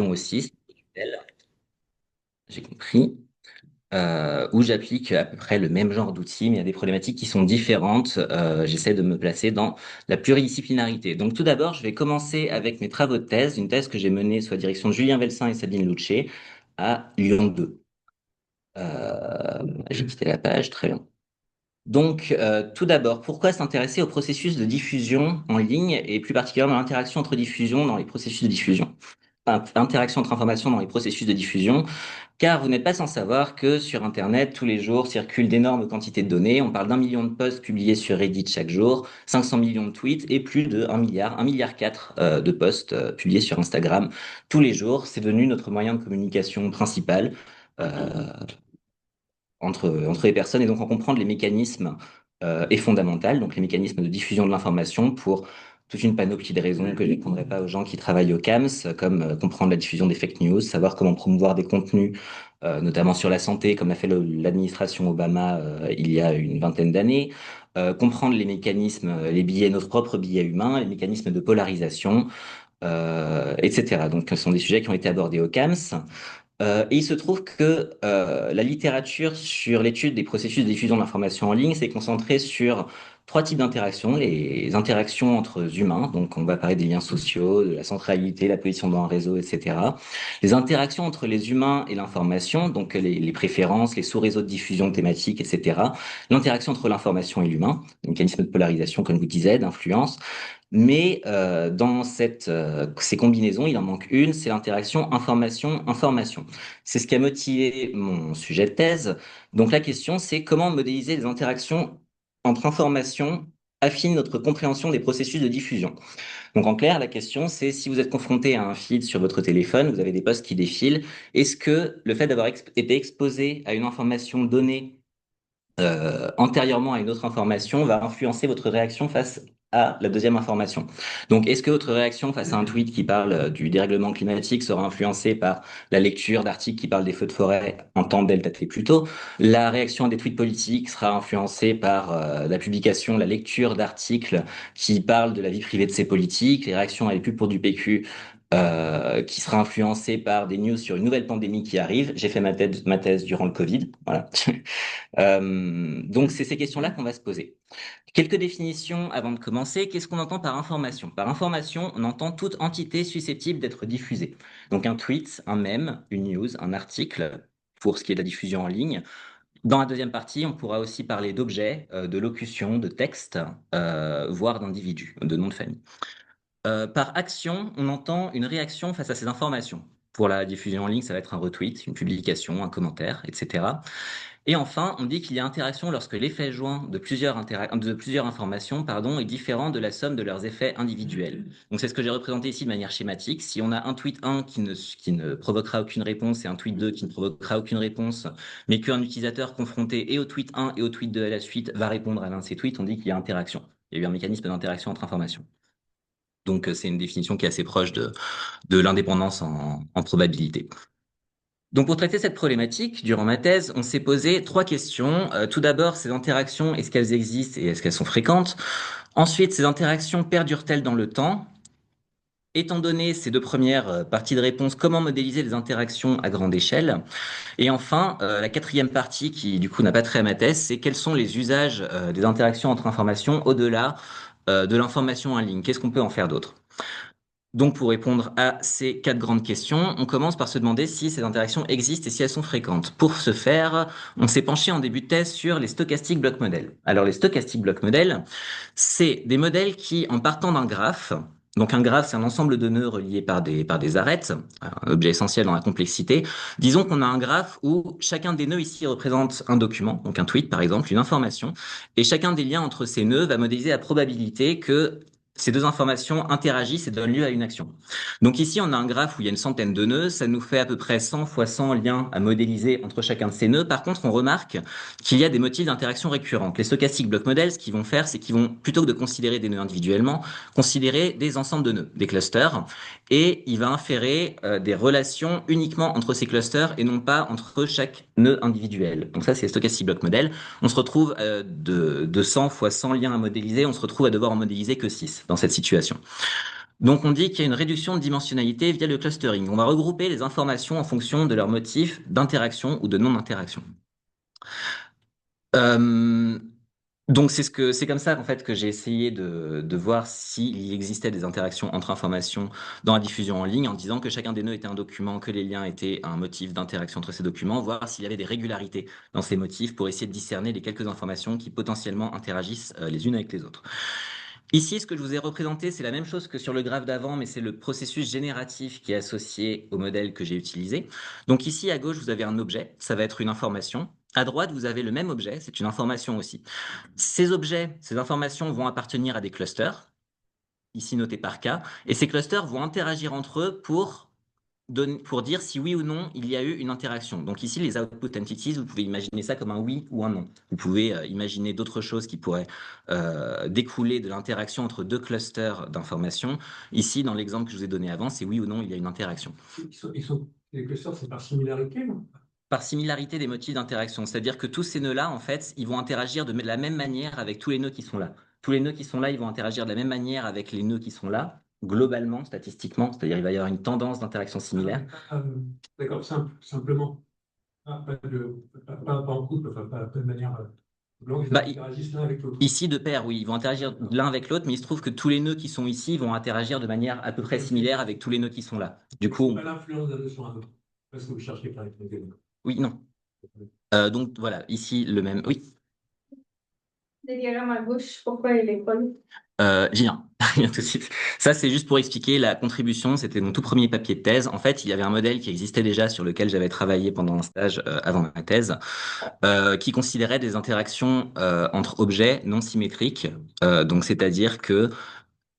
aussi, j'ai compris, où j'applique à peu près le même genre d'outils, mais il y a des problématiques qui sont différentes. J'essaie de me placer dans la pluridisciplinarité. Donc tout d'abord, je vais commencer avec mes travaux de thèse, une thèse que j'ai menée sous la direction de Julien Velsin et Sabine Louchet à Lyon 2. J'ai quitté la page, très bien. Donc, tout d'abord, pourquoi s'intéresser au processus de diffusion en ligne et plus particulièrement l'interaction entre diffusion dans les processus de diffusion? Interaction entre informations dans les processus de diffusion, car vous n'êtes pas sans savoir que sur Internet, tous les jours, circulent d'énormes quantités de données. On parle d'1 million de posts publiés sur Reddit chaque jour, 500 millions de tweets et plus de 1 milliard, 1,4 milliard de posts publiés sur Instagram tous les jours. C'est devenu notre moyen de communication principal. Euh, entre les personnes et donc en comprendre les mécanismes est fondamental, donc les mécanismes de diffusion de l'information pour toute une panoplie de raisons que je n'éprendrai pas aux gens qui travaillent au CAMS, comme comprendre la diffusion des fake news, savoir comment promouvoir des contenus, notamment sur la santé, comme l'a fait l'administration Obama il y a une vingtaine d'années, comprendre les mécanismes, les billets, nos propres billets humains, les mécanismes de polarisation, etc. Donc, ce sont des sujets qui ont été abordés au CAMS. Et il se trouve que la littérature sur l'étude des processus de diffusion de l'information en ligne s'est concentrée sur trois types d'interactions. Les interactions entre humains, donc on va parler des liens sociaux, de la centralité, la position dans un réseau, etc. Les interactions entre les humains et l'information, donc les préférences, les sous-réseaux de diffusion thématique, etc. L'interaction entre l'information et l'humain, les mécanismes de polarisation, comme je vous disais, d'influence. Mais dans ces combinaisons, il en manque une, c'est l'interaction information-information. C'est ce qui a motivé mon sujet de thèse. Donc la question, c'est comment modéliser les interactions entre informations affine notre compréhension des processus de diffusion. Donc en clair, la question, c'est si vous êtes confronté à un feed sur votre téléphone, vous avez des posts qui défilent, est-ce que le fait d'avoir été exposé à une information donnée antérieurement à une autre information va influencer votre réaction face à la deuxième information. Donc, est-ce que votre réaction face à un tweet qui parle du dérèglement climatique sera influencée par la lecture d'articles qui parlent des feux de forêt en temps delta T plus tôt? La réaction à des tweets politiques sera influencée par la publication, la lecture d'articles qui parlent de la vie privée de ces politiques, les réactions à les pubs pour du PQ qui sera influencée par des news sur une nouvelle pandémie qui arrive. J'ai fait ma thèse durant le Covid, voilà. Donc, c'est ces questions-là qu'on va se poser. Quelques définitions avant de commencer. Qu'est-ce qu'on entend par information? Par information, on entend toute entité susceptible d'être diffusée. Donc, un tweet, un mème, une news, un article, pour ce qui est de la diffusion en ligne. Dans la deuxième partie, on pourra aussi parler d'objets, de locutions, de textes, voire d'individus, de noms de famille. Par action, on entend une réaction face à ces informations. Pour la diffusion en ligne, ça va être un retweet, une publication, un commentaire, etc. Et enfin, on dit qu'il y a interaction lorsque l'effet joint de plusieurs informations, est différent de la somme de leurs effets individuels. Donc c'est ce que j'ai représenté ici de manière schématique. Si on a un tweet 1 qui ne provoquera aucune réponse et un tweet 2 qui ne provoquera aucune réponse, mais qu'un utilisateur confronté et au tweet 1 et au tweet 2 à la suite va répondre à l'un de ces tweets, on dit qu'il y a interaction. Il y a eu un mécanisme d'interaction entre informations. Donc c'est une définition qui est assez proche de l'indépendance en probabilité. Donc pour traiter cette problématique, durant ma thèse, on s'est posé trois questions. Tout d'abord, ces interactions, est-ce qu'elles existent et est-ce qu'elles sont fréquentes? Ensuite, ces interactions perdurent-elles dans le temps? Étant donné ces deux premières parties de réponse, comment modéliser les interactions à grande échelle? Et enfin, la quatrième partie, qui du coup n'a pas trait à ma thèse, c'est quels sont les usages des interactions entre informations au-delà de l'information en ligne? Qu'est-ce qu'on peut en faire d'autre? Donc, pour répondre à ces quatre grandes questions, on commence par se demander si ces interactions existent et si elles sont fréquentes. Pour ce faire, on s'est penché en début de thèse sur les stochastic block models. Alors, les stochastic block models, c'est des modèles qui, en partant d'un graphe, donc un graphe, c'est un ensemble de nœuds reliés par des arêtes, un objet essentiel dans la complexité. Disons qu'on a un graphe où chacun des nœuds ici représente un document, donc un tweet par exemple, une information, et chacun des liens entre ces nœuds va modéliser la probabilité que ces deux informations interagissent et donnent lieu à une action. Donc ici, on a un graphe où il y a une centaine de nœuds. Ça nous fait à peu près 100 fois 100 liens à modéliser entre chacun de ces nœuds. Par contre, on remarque qu'il y a des motifs d'interaction récurrentes. Les stochastic block models, ce qu'ils vont faire, c'est qu'ils vont, plutôt que de considérer des nœuds individuellement, considérer des ensembles de nœuds, des clusters. Et il va inférer des relations uniquement entre ces clusters et non pas entre chaque nœud individuel. Donc ça, c'est les stochastic block models. On se retrouve de 100 fois 100 liens à modéliser, on se retrouve à devoir en modéliser que 6 dans cette situation. Donc, on dit qu'il y a une réduction de dimensionnalité via le clustering. On va regrouper les informations en fonction de leur motif d'interaction ou de non-interaction. Euh, donc c'est comme ça en fait que j'ai essayé de voir s'il existait des interactions entre informations dans la diffusion en ligne, en disant que chacun des nœuds était un document, que les liens étaient un motif d'interaction entre ces documents, voir s'il y avait des régularités dans ces motifs pour essayer de discerner les quelques informations qui potentiellement interagissent les unes avec les autres. Ici, ce que je vous ai représenté, c'est la même chose que sur le graphe d'avant, mais c'est le processus génératif qui est associé au modèle que j'ai utilisé. Donc ici, à gauche, vous avez un objet, ça va être une information. À droite, vous avez le même objet, c'est une information aussi. Ces objets, ces informations vont appartenir à des clusters, ici notés par K, et ces clusters vont interagir entre eux pour dire si oui ou non il y a eu une interaction. Donc ici, les output entities, vous pouvez imaginer ça comme un oui ou un non. Vous pouvez imaginer d'autres choses qui pourraient découler de l'interaction entre deux clusters d'informations. Ici, dans l'exemple que je vous ai donné avant, c'est oui ou non il y a une interaction. Les clusters, c'est par similarité, non? Par similarité des motifs d'interaction. C'est-à-dire que tous ces nœuds-là, en fait, ils vont interagir de la même manière avec tous les nœuds qui sont là. Tous les nœuds qui sont là, ils vont interagir de la même manière avec les nœuds qui sont là, globalement, statistiquement, c'est-à-dire il va y avoir une tendance d'interaction similaire. D'accord, simplement. Pas en couple, enfin, pas de manière blanche, ils Bah, interagissent l'un avec l'autre. ici, de pair, oui, ils vont interagir l'un avec l'autre, mais il se trouve que tous les nœuds qui sont ici vont interagir de manière à peu près similaire avec tous les nœuds qui sont là. Du coup, Pas l'influence d'un nœud sur un autre. Parce que vous cherchez par exemple. oui, non. Donc voilà, ici le même. Oui. Le diagramme à gauche, pourquoi il est école? J'y viens. J'y viens tout de suite. Ça, c'est juste pour expliquer la contribution. C'était mon tout premier papier de thèse. En fait, il y avait un modèle qui existait déjà sur lequel j'avais travaillé pendant un stage avant ma thèse, qui considérait des interactions entre objets non symétriques. Donc, c'est-à-dire que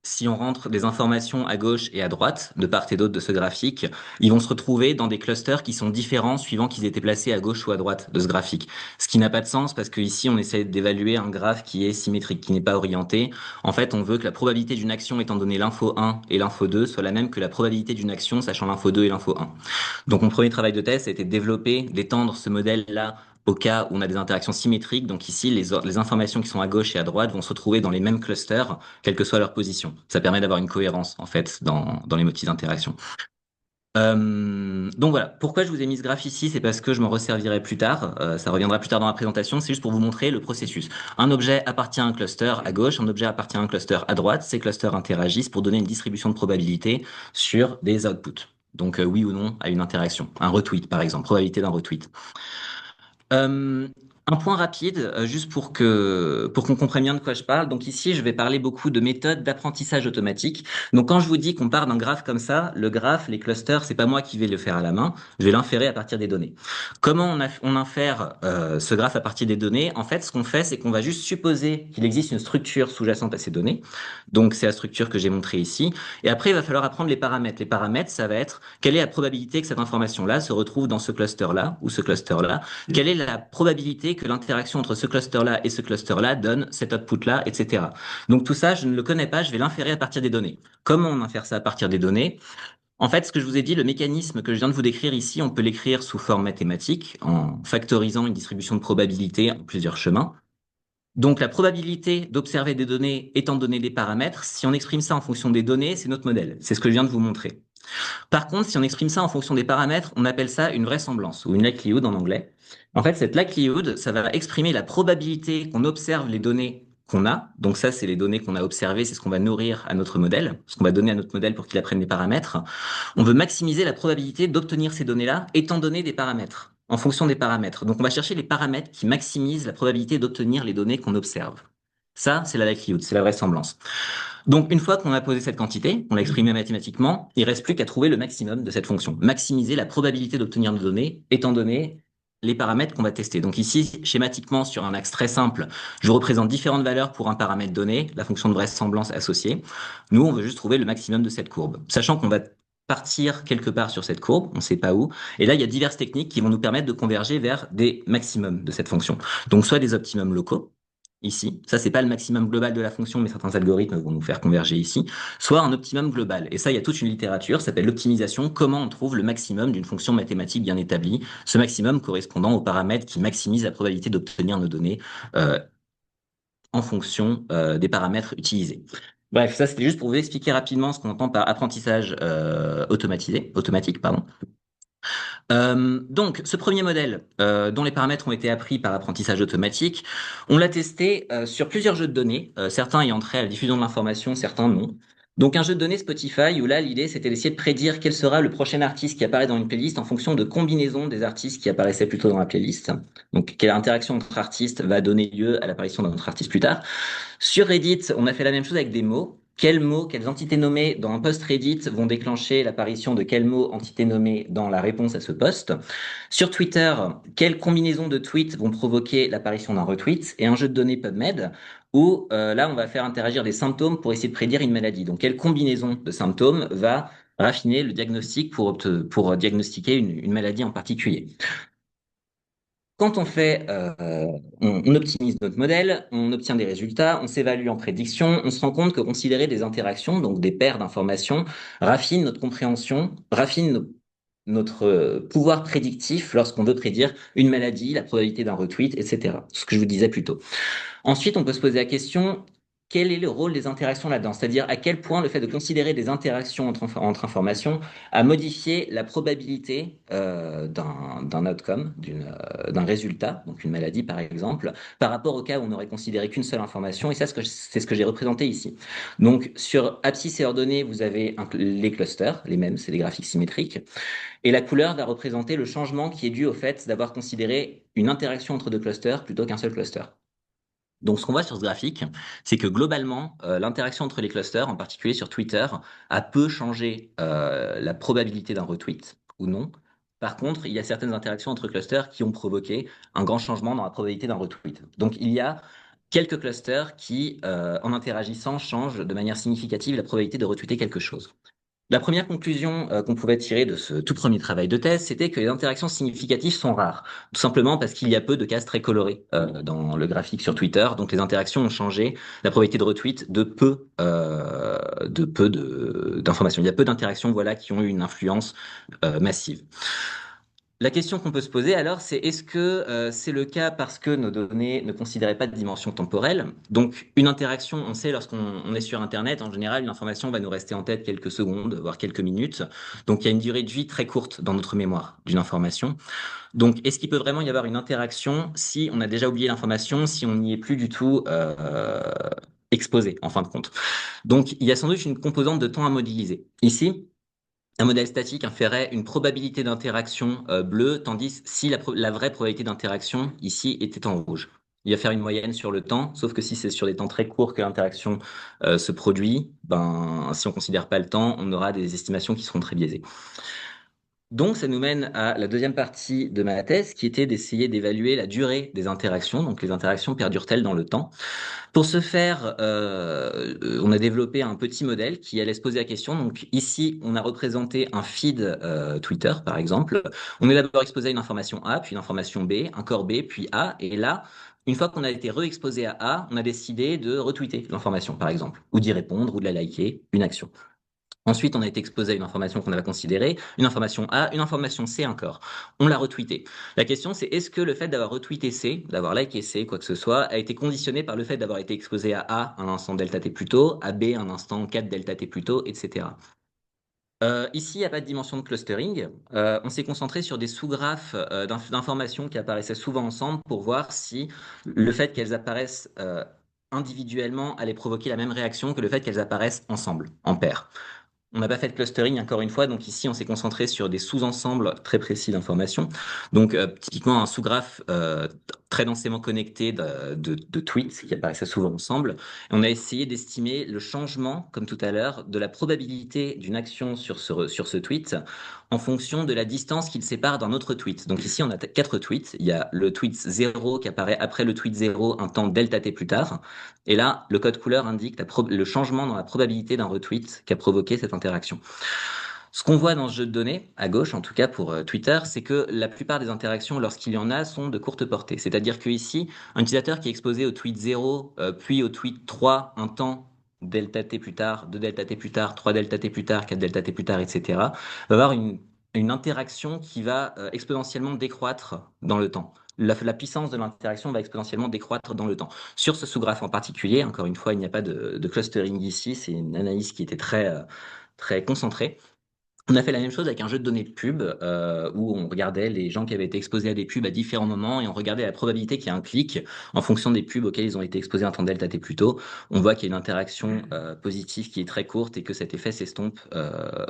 si on rentre des informations à gauche et à droite, de part et d'autre de ce graphique, ils vont se retrouver dans des clusters qui sont différents suivant qu'ils étaient placés à gauche ou à droite de ce graphique. Ce qui n'a pas de sens parce que ici, on essaie d'évaluer un graphe qui est symétrique, qui n'est pas orienté. En fait, on veut que la probabilité d'une action étant donné l'info 1 et l'info 2 soit la même que la probabilité d'une action sachant l'info 2 et l'info 1. Donc mon premier travail de thèse a été de développer, d'étendre ce modèle-là au cas où on a des interactions symétriques. Donc ici, les informations qui sont à gauche et à droite vont se retrouver dans les mêmes clusters, quelle que soit leur position. Ça permet d'avoir une cohérence, en fait, dans les motifs d'interaction. Donc voilà, pourquoi je vous ai mis ce graphe ici, c'est parce que je m'en resservirai plus tard, ça reviendra plus tard dans la présentation, c'est juste pour vous montrer le processus. Un objet appartient à un cluster à gauche, un objet appartient à un cluster à droite, ces clusters interagissent pour donner une distribution de probabilité sur des outputs. Donc oui ou non à une interaction, un retweet par exemple, probabilité d'un retweet. Euh, un point rapide, juste pour qu'on comprenne bien de quoi je parle. Donc ici, je vais parler beaucoup de méthodes d'apprentissage automatique. Donc quand je vous dis qu'on part d'un graphe comme ça, le graphe, les clusters, c'est pas moi qui vais le faire à la main. Je vais l'inférer à partir des données. Comment on infère ce graphe à partir des données? En fait, ce qu'on fait, c'est qu'on va juste supposer qu'il existe une structure sous-jacente à ces données. Donc c'est la structure que j'ai montrée ici. Et après, il va falloir apprendre les paramètres. Les paramètres, ça va être quelle est la probabilité que cette information-là se retrouve dans ce cluster-là ou ce cluster-là. Quelle est la probabilité que l'interaction entre ce cluster-là et ce cluster-là donne cet output-là, etc. Donc tout ça, je ne le connais pas, je vais l'inférer à partir des données. Comment on infère ça à partir des données? En fait, ce que je vous ai dit, le mécanisme que je viens de vous décrire ici, on peut l'écrire sous forme mathématique, en factorisant une distribution de probabilité en plusieurs chemins. Donc la probabilité d'observer des données étant donné des paramètres, si on exprime ça en fonction des données, c'est notre modèle. C'est ce que je viens de vous montrer. Par contre, si on exprime ça en fonction des paramètres, on appelle ça une vraisemblance ou une likelihood en anglais. En fait, cette likelihood, ça va exprimer la probabilité qu'on observe les données qu'on a. Donc ça, c'est les données qu'on a observées, c'est ce qu'on va nourrir à notre modèle, ce qu'on va donner à notre modèle pour qu'il apprenne des paramètres. On veut maximiser la probabilité d'obtenir ces données-là étant donné des paramètres, en fonction des paramètres. Donc on va chercher les paramètres qui maximisent la probabilité d'obtenir les données qu'on observe. Ça, c'est la likelihood, c'est la vraisemblance. Donc, une fois qu'on a posé cette quantité, on l'a exprimée mathématiquement, il reste plus qu'à trouver le maximum de cette fonction. Maximiser la probabilité d'obtenir nos données, étant donné les paramètres qu'on va tester. Donc ici, schématiquement, sur un axe très simple, je vous représente différentes valeurs pour un paramètre donné, la fonction de vraisemblance associée. Nous, on veut juste trouver le maximum de cette courbe. Sachant qu'on va partir quelque part sur cette courbe, on ne sait pas où. Et là, il y a diverses techniques qui vont nous permettre de converger vers des maximums de cette fonction. Donc, soit des optimums locaux, ici. Ça, c'est pas le maximum global de la fonction, mais certains algorithmes vont nous faire converger ici. Soit un optimum global. Et ça, il y a toute une littérature, ça s'appelle l'optimisation. Comment on trouve le maximum d'une fonction mathématique bien établie, ce maximum correspondant aux paramètres qui maximisent la probabilité d'obtenir nos données en fonction des paramètres utilisés. Bref, ça c'était juste pour vous expliquer rapidement ce qu'on entend par apprentissage automatique, pardon. Donc, ce premier modèle, dont les paramètres ont été appris par apprentissage automatique, on l'a testé sur plusieurs jeux de données, certains ayant trait à la diffusion de l'information, certains non. Donc, un jeu de données Spotify où là, l'idée, c'était d'essayer de prédire quel sera le prochain artiste qui apparaît dans une playlist en fonction de combinaisons des artistes qui apparaissaient plus tôt dans la playlist. Donc, quelle interaction entre artistes va donner lieu à l'apparition d'un autre artiste plus tard. Sur Reddit, on a fait la même chose avec des mots. Quels mots, quelles entités nommées dans un post Reddit vont déclencher l'apparition de quels mots, entités nommées dans la réponse à ce post. Sur Twitter, quelles combinaisons de tweets vont provoquer l'apparition d'un retweet et un jeu de données PubMed où là, on va faire interagir des symptômes pour essayer de prédire une maladie. Donc, quelle combinaison de symptômes va raffiner le diagnostic pour diagnostiquer une maladie en particulier. Quand on fait, on optimise notre modèle, on obtient des résultats, on s'évalue en prédiction, on se rend compte que considérer des interactions, donc des paires d'informations, raffine notre compréhension, notre pouvoir prédictif lorsqu'on veut prédire une maladie, la probabilité d'un retweet, etc. Ce que je vous disais plus tôt. Ensuite, on peut se poser la question, quel est le rôle des interactions là-dedans? C'est-à-dire à quel point le fait de considérer des interactions entre informations a modifié la probabilité d'un outcome, d'un résultat, donc une maladie par exemple, par rapport au cas où on n'aurait considéré qu'une seule information. Et ça, c'est ce que j'ai représenté ici. Donc sur abscisse et ordonnées, vous avez les clusters, les mêmes, c'est des graphiques symétriques. Et la couleur va représenter le changement qui est dû au fait d'avoir considéré une interaction entre deux clusters plutôt qu'un seul cluster. Donc, ce qu'on voit sur ce graphique, c'est que globalement, l'interaction entre les clusters, en particulier sur Twitter, a peu changé la probabilité d'un retweet ou non. Par contre, il y a certaines interactions entre clusters qui ont provoqué un grand changement dans la probabilité d'un retweet. Donc, il y a quelques clusters qui, en interagissant, changent de manière significative la probabilité de retweeter quelque chose. La première conclusion qu'on pouvait tirer de ce tout premier travail de thèse, c'était que les interactions significatives sont rares, tout simplement parce qu'il y a peu de cases très colorées dans le graphique sur Twitter. Donc les interactions ont changé la probabilité de retweet d'informations. Il y a peu d'interactions, voilà, qui ont eu une influence massive. La question qu'on peut se poser alors, c'est est-ce que c'est le cas parce que nos données ne considéraient pas de dimension temporelle? Donc, une interaction, on sait, lorsqu'on est sur Internet, en général, une information va nous rester en tête quelques secondes, voire quelques minutes. Donc, il y a une durée de vie très courte dans notre mémoire d'une information. Donc, est-ce qu'il peut vraiment y avoir une interaction si on a déjà oublié l'information, si on n'y est plus du tout exposé, en fin de compte? Donc, il y a sans doute une composante de temps à modéliser. Ici, un modèle statique inférait une probabilité d'interaction bleue, tandis si la vraie probabilité d'interaction ici était en rouge. Il va faire une moyenne sur le temps, sauf que si c'est sur des temps très courts que l'interaction se produit, ben si on considère pas le temps, on aura des estimations qui seront très biaisées. Donc, ça nous mène à la deuxième partie de ma thèse, qui était d'essayer d'évaluer la durée des interactions. Donc, les interactions perdurent-elles dans le temps? Pour ce faire, on a développé un petit modèle qui allait se poser la question. Donc ici, on a représenté un feed Twitter, par exemple. On est d'abord exposé à une information A, puis une information B, un corps B, puis A. Et là, une fois qu'on a été re-exposé à A, on a décidé de retweeter l'information, par exemple, ou d'y répondre, ou de la liker, une action. Ensuite, on a été exposé à une information qu'on avait considérée, une information A, une information C encore. On l'a retweeté. La question, c'est est-ce que le fait d'avoir retweeté C, d'avoir liké C, quoi que ce soit, a été conditionné par le fait d'avoir été exposé à A un instant delta t plus tôt, à B un instant 4 delta t plus tôt, etc. Ici, il n'y a pas de dimension de clustering. On s'est concentré sur des sous-graphes d'informations qui apparaissaient souvent ensemble pour voir si le fait qu'elles apparaissent individuellement allait provoquer la même réaction que le fait qu'elles apparaissent ensemble, en paire. On n'a pas fait de clustering encore une fois, donc ici on s'est concentré sur des sous-ensembles très précis d'informations. Donc typiquement un sous-graphe très densément connecté de tweets qui apparaissaient souvent ensemble. Et on a essayé d'estimer le changement, comme tout à l'heure, de la probabilité d'une action sur ce tweet en fonction de la distance qu'il sépare d'un autre tweet. Donc ici on a quatre tweets. Il y a le tweet 0 qui apparaît après le tweet 0 un temps delta t plus tard. Et là, le code couleur indique le changement dans la probabilité d'un retweet qui a provoqué cette interaction. Ce qu'on voit dans ce jeu de données, à gauche en tout cas pour Twitter, c'est que la plupart des interactions, lorsqu'il y en a, sont de courte portée. C'est-à-dire que ici, un utilisateur qui est exposé au tweet 0, puis au tweet 3, un temps delta t plus tard, 2 delta t plus tard, 3 delta t plus tard, 4 delta t plus tard, etc., va avoir une interaction qui va exponentiellement décroître dans le temps. la puissance de l'interaction va exponentiellement décroître dans le temps. Sur ce sous-graphe en particulier, encore une fois, il n'y a pas de clustering ici, c'est une analyse qui était très concentrée. On a fait la même chose avec un jeu de données de pub où on regardait les gens qui avaient été exposés à des pubs à différents moments et on regardait la probabilité qu'il y ait un clic en fonction des pubs auxquelles ils ont été exposés un temps delta t plus tôt. On voit qu'il y a une interaction positive qui est très courte et que cet effet s'estompe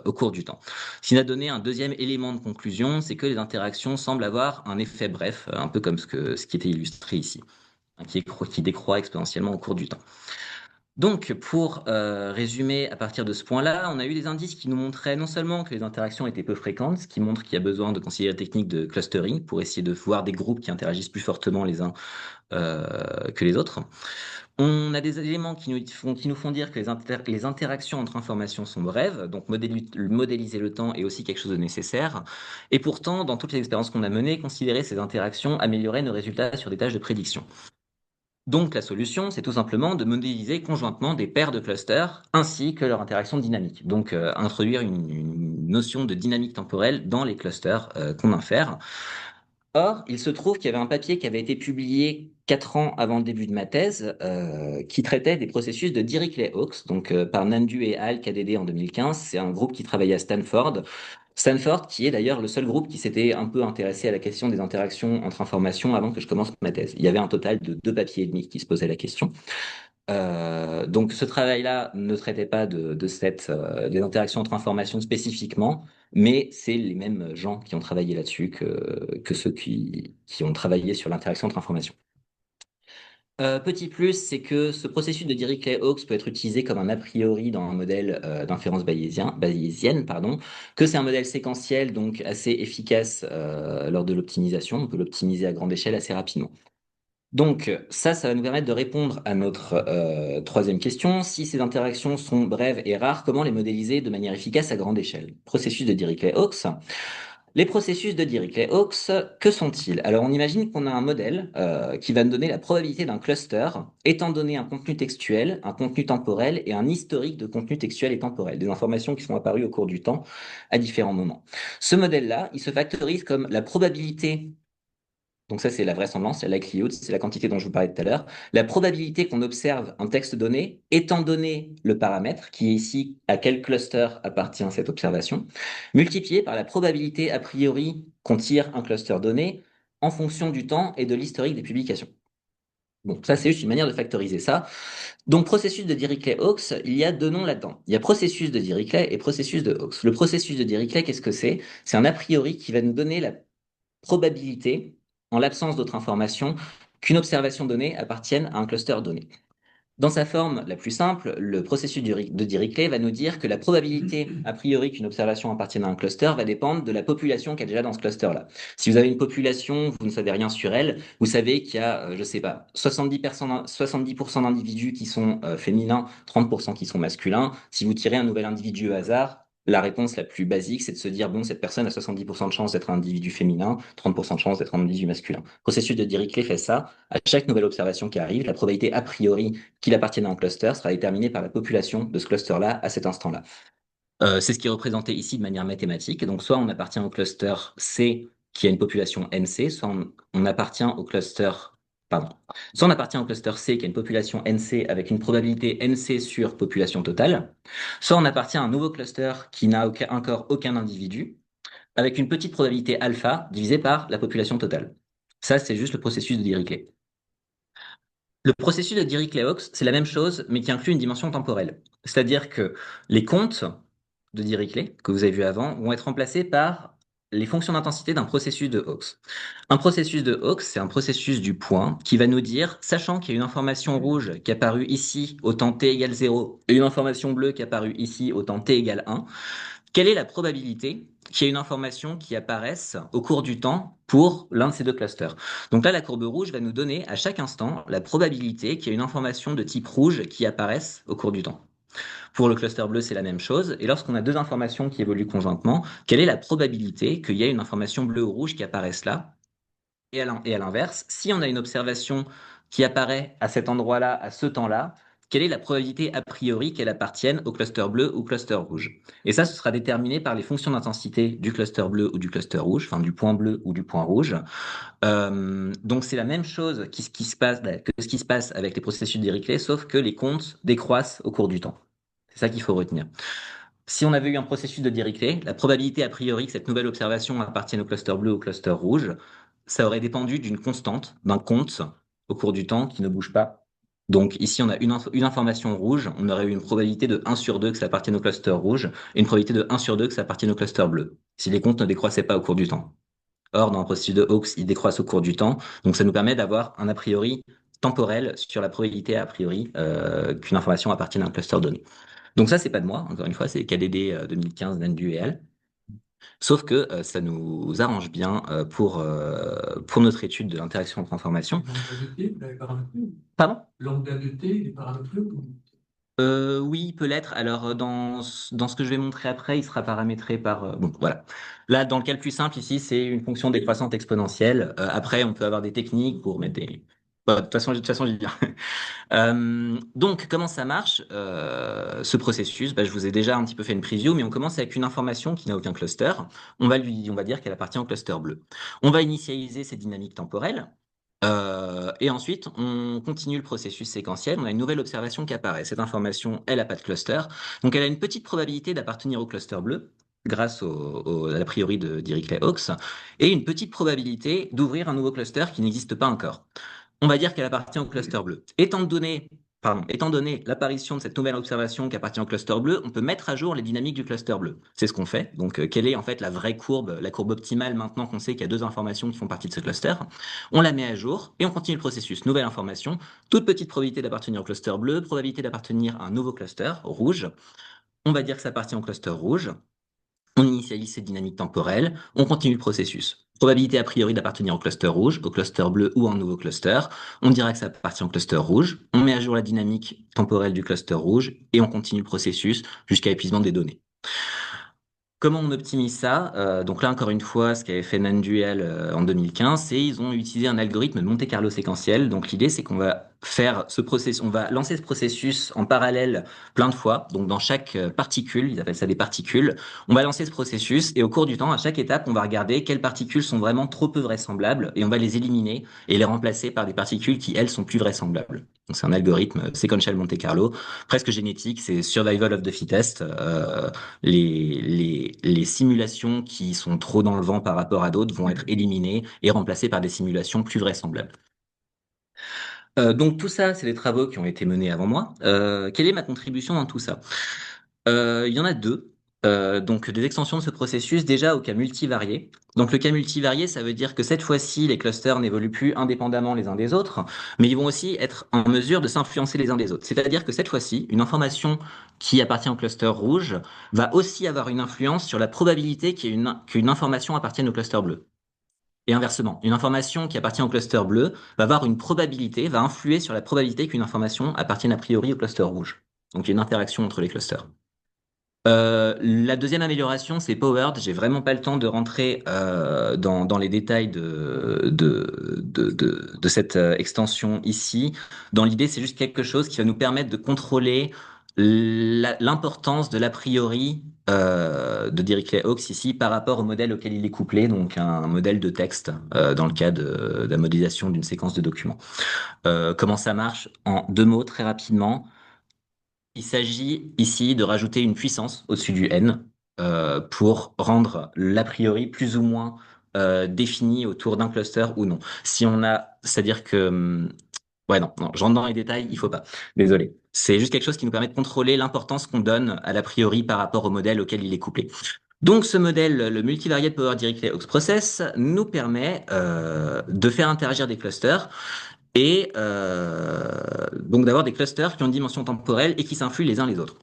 au cours du temps. Ce qui a donné un deuxième élément de conclusion, c'est que les interactions semblent avoir un effet bref, un peu comme ce qui était illustré ici, hein, qui décroît exponentiellement au cours du temps. Donc, pour résumer, à partir de ce point-là, on a eu des indices qui nous montraient non seulement que les interactions étaient peu fréquentes, ce qui montre qu'il y a besoin de considérer la technique de clustering pour essayer de voir des groupes qui interagissent plus fortement les uns que les autres. On a des éléments qui nous font dire que les interactions entre informations sont brèves, donc modéliser le temps est aussi quelque chose de nécessaire. Et pourtant, dans toutes les expériences qu'on a menées, considérer ces interactions améliorait nos résultats sur des tâches de prédiction. Donc la solution, c'est tout simplement de modéliser conjointement des paires de clusters ainsi que leur interaction dynamique. Donc introduire une notion de dynamique temporelle dans les clusters qu'on infère. Or, il se trouve qu'il y avait un papier qui avait été publié 4 ans avant le début de ma thèse, qui traitait des processus de Dirichlet-Hawkes, donc par Nandu et Al KDD en 2015. C'est un groupe qui travaillait à Stanford. Stanford, qui est d'ailleurs le seul groupe qui s'était un peu intéressé à la question des interactions entre informations avant que je commence ma thèse. Il y avait un total de 2 papiers et demi qui se posaient la question. Donc ce travail-là ne traitait pas des interactions entre informations spécifiquement, mais c'est les mêmes gens qui ont travaillé là-dessus que ceux qui ont travaillé sur l'interaction entre informations. Petit plus, c'est que ce processus de Dirichlet-Hawkes peut être utilisé comme un a priori dans un modèle d'inférence bayésienne, pardon, que c'est un modèle séquentiel, donc assez efficace lors de l'optimisation. On peut l'optimiser à grande échelle assez rapidement. Donc ça va nous permettre de répondre à notre troisième question. Si ces interactions sont brèves et rares, comment les modéliser de manière efficace à grande échelle? Processus de Dirichlet-Hawkes. Les processus de Dirichlet-Hawkes, que sont-ils? Alors, on imagine qu'on a un modèle qui va nous donner la probabilité d'un cluster étant donné un contenu textuel, un contenu temporel et un historique de contenu textuel et temporel, des informations qui sont apparues au cours du temps à différents moments. Ce modèle-là, il se factorise comme la probabilité. Donc ça, c'est la vraisemblance, la likelihood, c'est la quantité dont je vous parlais tout à l'heure. La probabilité qu'on observe un texte donné, étant donné le paramètre, qui est ici à quel cluster appartient cette observation, multiplié par la probabilité a priori qu'on tire un cluster donné en fonction du temps et de l'historique des publications. Bon, ça c'est juste une manière de factoriser ça. Donc processus de Dirichlet-Hawkes, il y a 2 noms là-dedans. Il y a processus de Dirichlet et processus de Hawkes. Le processus de Dirichlet, qu'est-ce que c'est? C'est un a priori qui va nous donner la probabilité, en l'absence d'autres informations, qu'une observation donnée appartienne à un cluster donné. Dans sa forme la plus simple, le processus de Dirichlet va nous dire que la probabilité, a priori, qu'une observation appartienne à un cluster va dépendre de la population qu'il y a déjà dans ce cluster-là. Si vous avez une population, vous ne savez rien sur elle, vous savez qu'il y a, je sais pas, 70% d'individus qui sont féminins, 30% qui sont masculins. Si vous tirez un nouvel individu au hasard, la réponse la plus basique, c'est de se dire, bon, cette personne a 70% de chance d'être un individu féminin, 30% de chance d'être un individu masculin. Le processus de Dirichlet fait ça. À chaque nouvelle observation qui arrive, la probabilité a priori qu'il appartienne à un cluster sera déterminé par la population de ce cluster-là à cet instant-là. C'est ce qui est représenté ici de manière mathématique. Donc, soit on appartient au cluster C qui a une population NC, soit on appartient au cluster, pardon, soit on appartient au cluster C qui a une population NC avec une probabilité NC sur population totale, soit on appartient à un nouveau cluster qui n'a encore aucun individu avec une petite probabilité alpha divisée par la population totale. Ça, c'est juste le processus de Dirichlet. Le processus de Dirichlet-Hawkes, c'est la même chose, mais qui inclut une dimension temporelle. C'est-à-dire que les comptes de Dirichlet, que vous avez vu avant, vont être remplacés par les fonctions d'intensité d'un processus de Hawkes. Un processus de Hawkes, c'est un processus du point qui va nous dire, sachant qu'il y a une information rouge qui est apparue ici au temps t égale 0 et une information bleue qui est apparue ici au temps t égale 1, quelle est la probabilité qu'il y ait une information qui apparaisse au cours du temps pour l'un de ces deux clusters? Donc là, la courbe rouge va nous donner à chaque instant la probabilité qu'il y ait une information de type rouge qui apparaisse au cours du temps. Pour le cluster bleu, c'est la même chose. Et lorsqu'on a deux informations qui évoluent conjointement, quelle est la probabilité qu'il y ait une information bleue ou rouge qui apparaisse là? Et à l'inverse, si on a une observation qui apparaît à cet endroit-là, à ce temps-là, quelle est la probabilité a priori qu'elle appartienne au cluster bleu ou cluster rouge? Et ça, ce sera déterminé par les fonctions d'intensité du cluster bleu ou du cluster rouge, enfin du point bleu ou du point rouge. Donc c'est la même chose qui se passe, que ce qui se passe avec les processus de Dirichlet, sauf que les comptes décroissent au cours du temps. C'est ça qu'il faut retenir. Si on avait eu un processus de Dirichlet, la probabilité a priori que cette nouvelle observation appartienne au cluster bleu ou au cluster rouge, ça aurait dépendu d'une constante, d'un compte au cours du temps qui ne bouge pas. Donc ici, on a une information rouge, on aurait eu une probabilité de 1 sur 2 que ça appartienne au cluster rouge et une probabilité de 1 sur 2 que ça appartienne au cluster bleu, si les comptes ne décroissaient pas au cours du temps. Or, dans un processus de Hawkes, ils décroissent au cours du temps, donc ça nous permet d'avoir un a priori temporel sur la probabilité a priori qu'une information appartienne à un cluster donné. Donc ça, c'est pas de moi, encore une fois, c'est KDD 2015 d'Andu et al. Sauf que ça nous arrange bien pour notre étude de l'interaction entre informations. L'angle de T, vous l'avez paramétré? Pardon? L'angle de T, il est paramétré ou... Oui, peut l'être. Alors, dans ce que je vais montrer après, il sera paramétré par... bon, voilà. Là, dans le cas le plus simple, ici, c'est une fonction décroissante exponentielle. Après, on peut avoir des techniques pour mettre des... Bah, de toute façon, j'y viens. Donc, comment ça marche, ce processus? Bah, je vous ai déjà un petit peu fait une preview, mais on commence avec une information qui n'a aucun cluster. On va dire qu'elle appartient au cluster bleu. On va initialiser ces dynamiques temporelles. Et ensuite, on continue le processus séquentiel. On a une nouvelle observation qui apparaît. Cette information, elle n'a pas de cluster. Donc, elle a une petite probabilité d'appartenir au cluster bleu grâce à l'a priori de Dirichlet-Hawkes et une petite probabilité d'ouvrir un nouveau cluster qui n'existe pas encore. On va dire qu'elle appartient au cluster bleu. Étant donné l'apparition de cette nouvelle observation qui appartient au cluster bleu, on peut mettre à jour les dynamiques du cluster bleu. C'est ce qu'on fait. Donc, quelle est en fait la vraie courbe, la courbe optimale maintenant qu'on sait qu'il y a deux informations qui font partie de ce cluster? On la met à jour et on continue le processus. Nouvelle information, toute petite probabilité d'appartenir au cluster bleu, probabilité d'appartenir à un nouveau cluster rouge. On va dire que ça appartient au cluster rouge. On initialise cette dynamique temporelle, on continue le processus. Probabilité a priori d'appartenir au cluster rouge, au cluster bleu ou à un nouveau cluster. On dira que ça appartient au cluster rouge. On met à jour la dynamique temporelle du cluster rouge et on continue le processus jusqu'à épuisement des données. Comment on optimise ça? Donc là, encore une fois, ce qu'avait fait Nanduel en 2015, c'est ils ont utilisé un algorithme de Monte-Carlo séquentiel. Donc l'idée, c'est qu'on va faire ce processus, on va lancer ce processus en parallèle plein de fois. Donc dans chaque particule, ils appellent ça des particules, on va lancer ce processus et au cours du temps, à chaque étape, on va regarder quelles particules sont vraiment trop peu vraisemblables et on va les éliminer et les remplacer par des particules qui, elles, sont plus vraisemblables. Donc c'est un algorithme séquentiel Monte-Carlo, presque génétique, c'est survival of the fittest. Les simulations qui sont trop dans le vent par rapport à d'autres vont être éliminées et remplacées par des simulations plus vraisemblables. Donc tout ça, c'est des travaux qui ont été menés avant moi. Quelle est ma contribution dans tout ça? Il y en a deux. Donc des extensions de ce processus déjà au cas multivarié. Donc le cas multivarié, ça veut dire que cette fois-ci, les clusters n'évoluent plus indépendamment les uns des autres, mais ils vont aussi être en mesure de s'influencer les uns des autres. C'est-à-dire que cette fois-ci, une information qui appartient au cluster rouge va aussi avoir une influence sur la probabilité qu'une information appartienne au cluster bleu. Et inversement, une information qui appartient au cluster bleu va avoir une probabilité, va influer sur la probabilité qu'une information appartienne a priori au cluster rouge. Donc il y a une interaction entre les clusters. La deuxième amélioration, c'est Powered. J'ai vraiment pas le temps de rentrer dans les détails de cette extension ici. Dans l'idée, c'est juste quelque chose qui va nous permettre de contrôler l'importance de l'a priori de Dirichlet-Hawkes ici par rapport au modèle auquel il est couplé, donc un modèle de texte dans le cas de la modélisation d'une séquence de documents. Comment ça marche? En deux mots, très rapidement. Il s'agit ici de rajouter une puissance au-dessus du n pour rendre l'a priori plus ou moins défini autour d'un cluster ou non. Si on a, c'est-à-dire que, ouais, non, je rentre dans les détails, il faut pas. Désolé. C'est juste quelque chose qui nous permet de contrôler l'importance qu'on donne à l'a priori par rapport au modèle auquel il est couplé. Donc ce modèle, le multivariate Power Dirichlet Hawkes Process, nous permet de faire interagir des clusters et donc d'avoir des clusters qui ont une dimension temporelle et qui s'influent les uns les autres.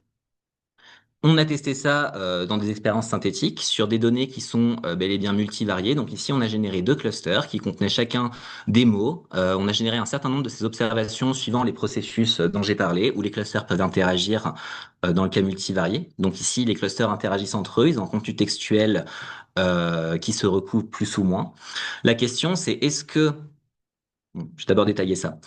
On a testé ça dans des expériences synthétiques sur des données qui sont bel et bien multivariées. Donc ici, on a généré deux clusters qui contenaient chacun des mots. On a généré un certain nombre de ces observations suivant les processus dont j'ai parlé, où les clusters peuvent interagir dans le cas multivarié. Donc ici, les clusters interagissent entre eux, ils ont un contenu textuel qui se recoupe plus ou moins. La question, c'est est-ce que... Bon, je vais d'abord détailler ça.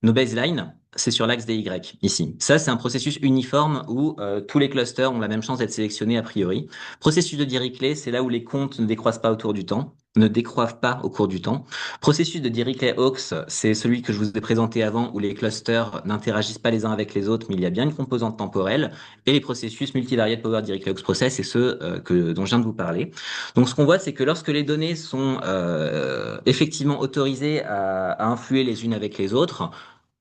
Nos baselines, c'est sur l'axe des Y, ici. Ça, c'est un processus uniforme où tous les clusters ont la même chance d'être sélectionnés a priori. Processus de Dirichlet, c'est là où les comptes ne décroissent pas autour du temps, ne décroissent pas au cours du temps. Processus de Dirichlet-Hawkes, c'est celui que je vous ai présenté avant, où les clusters n'interagissent pas les uns avec les autres, mais il y a bien une composante temporelle. Et les processus multivariate power Dirichlet-Hawkes process, c'est ceux dont je viens de vous parler. Donc, ce qu'on voit, c'est que lorsque les données sont effectivement autorisées à influer les unes avec les autres,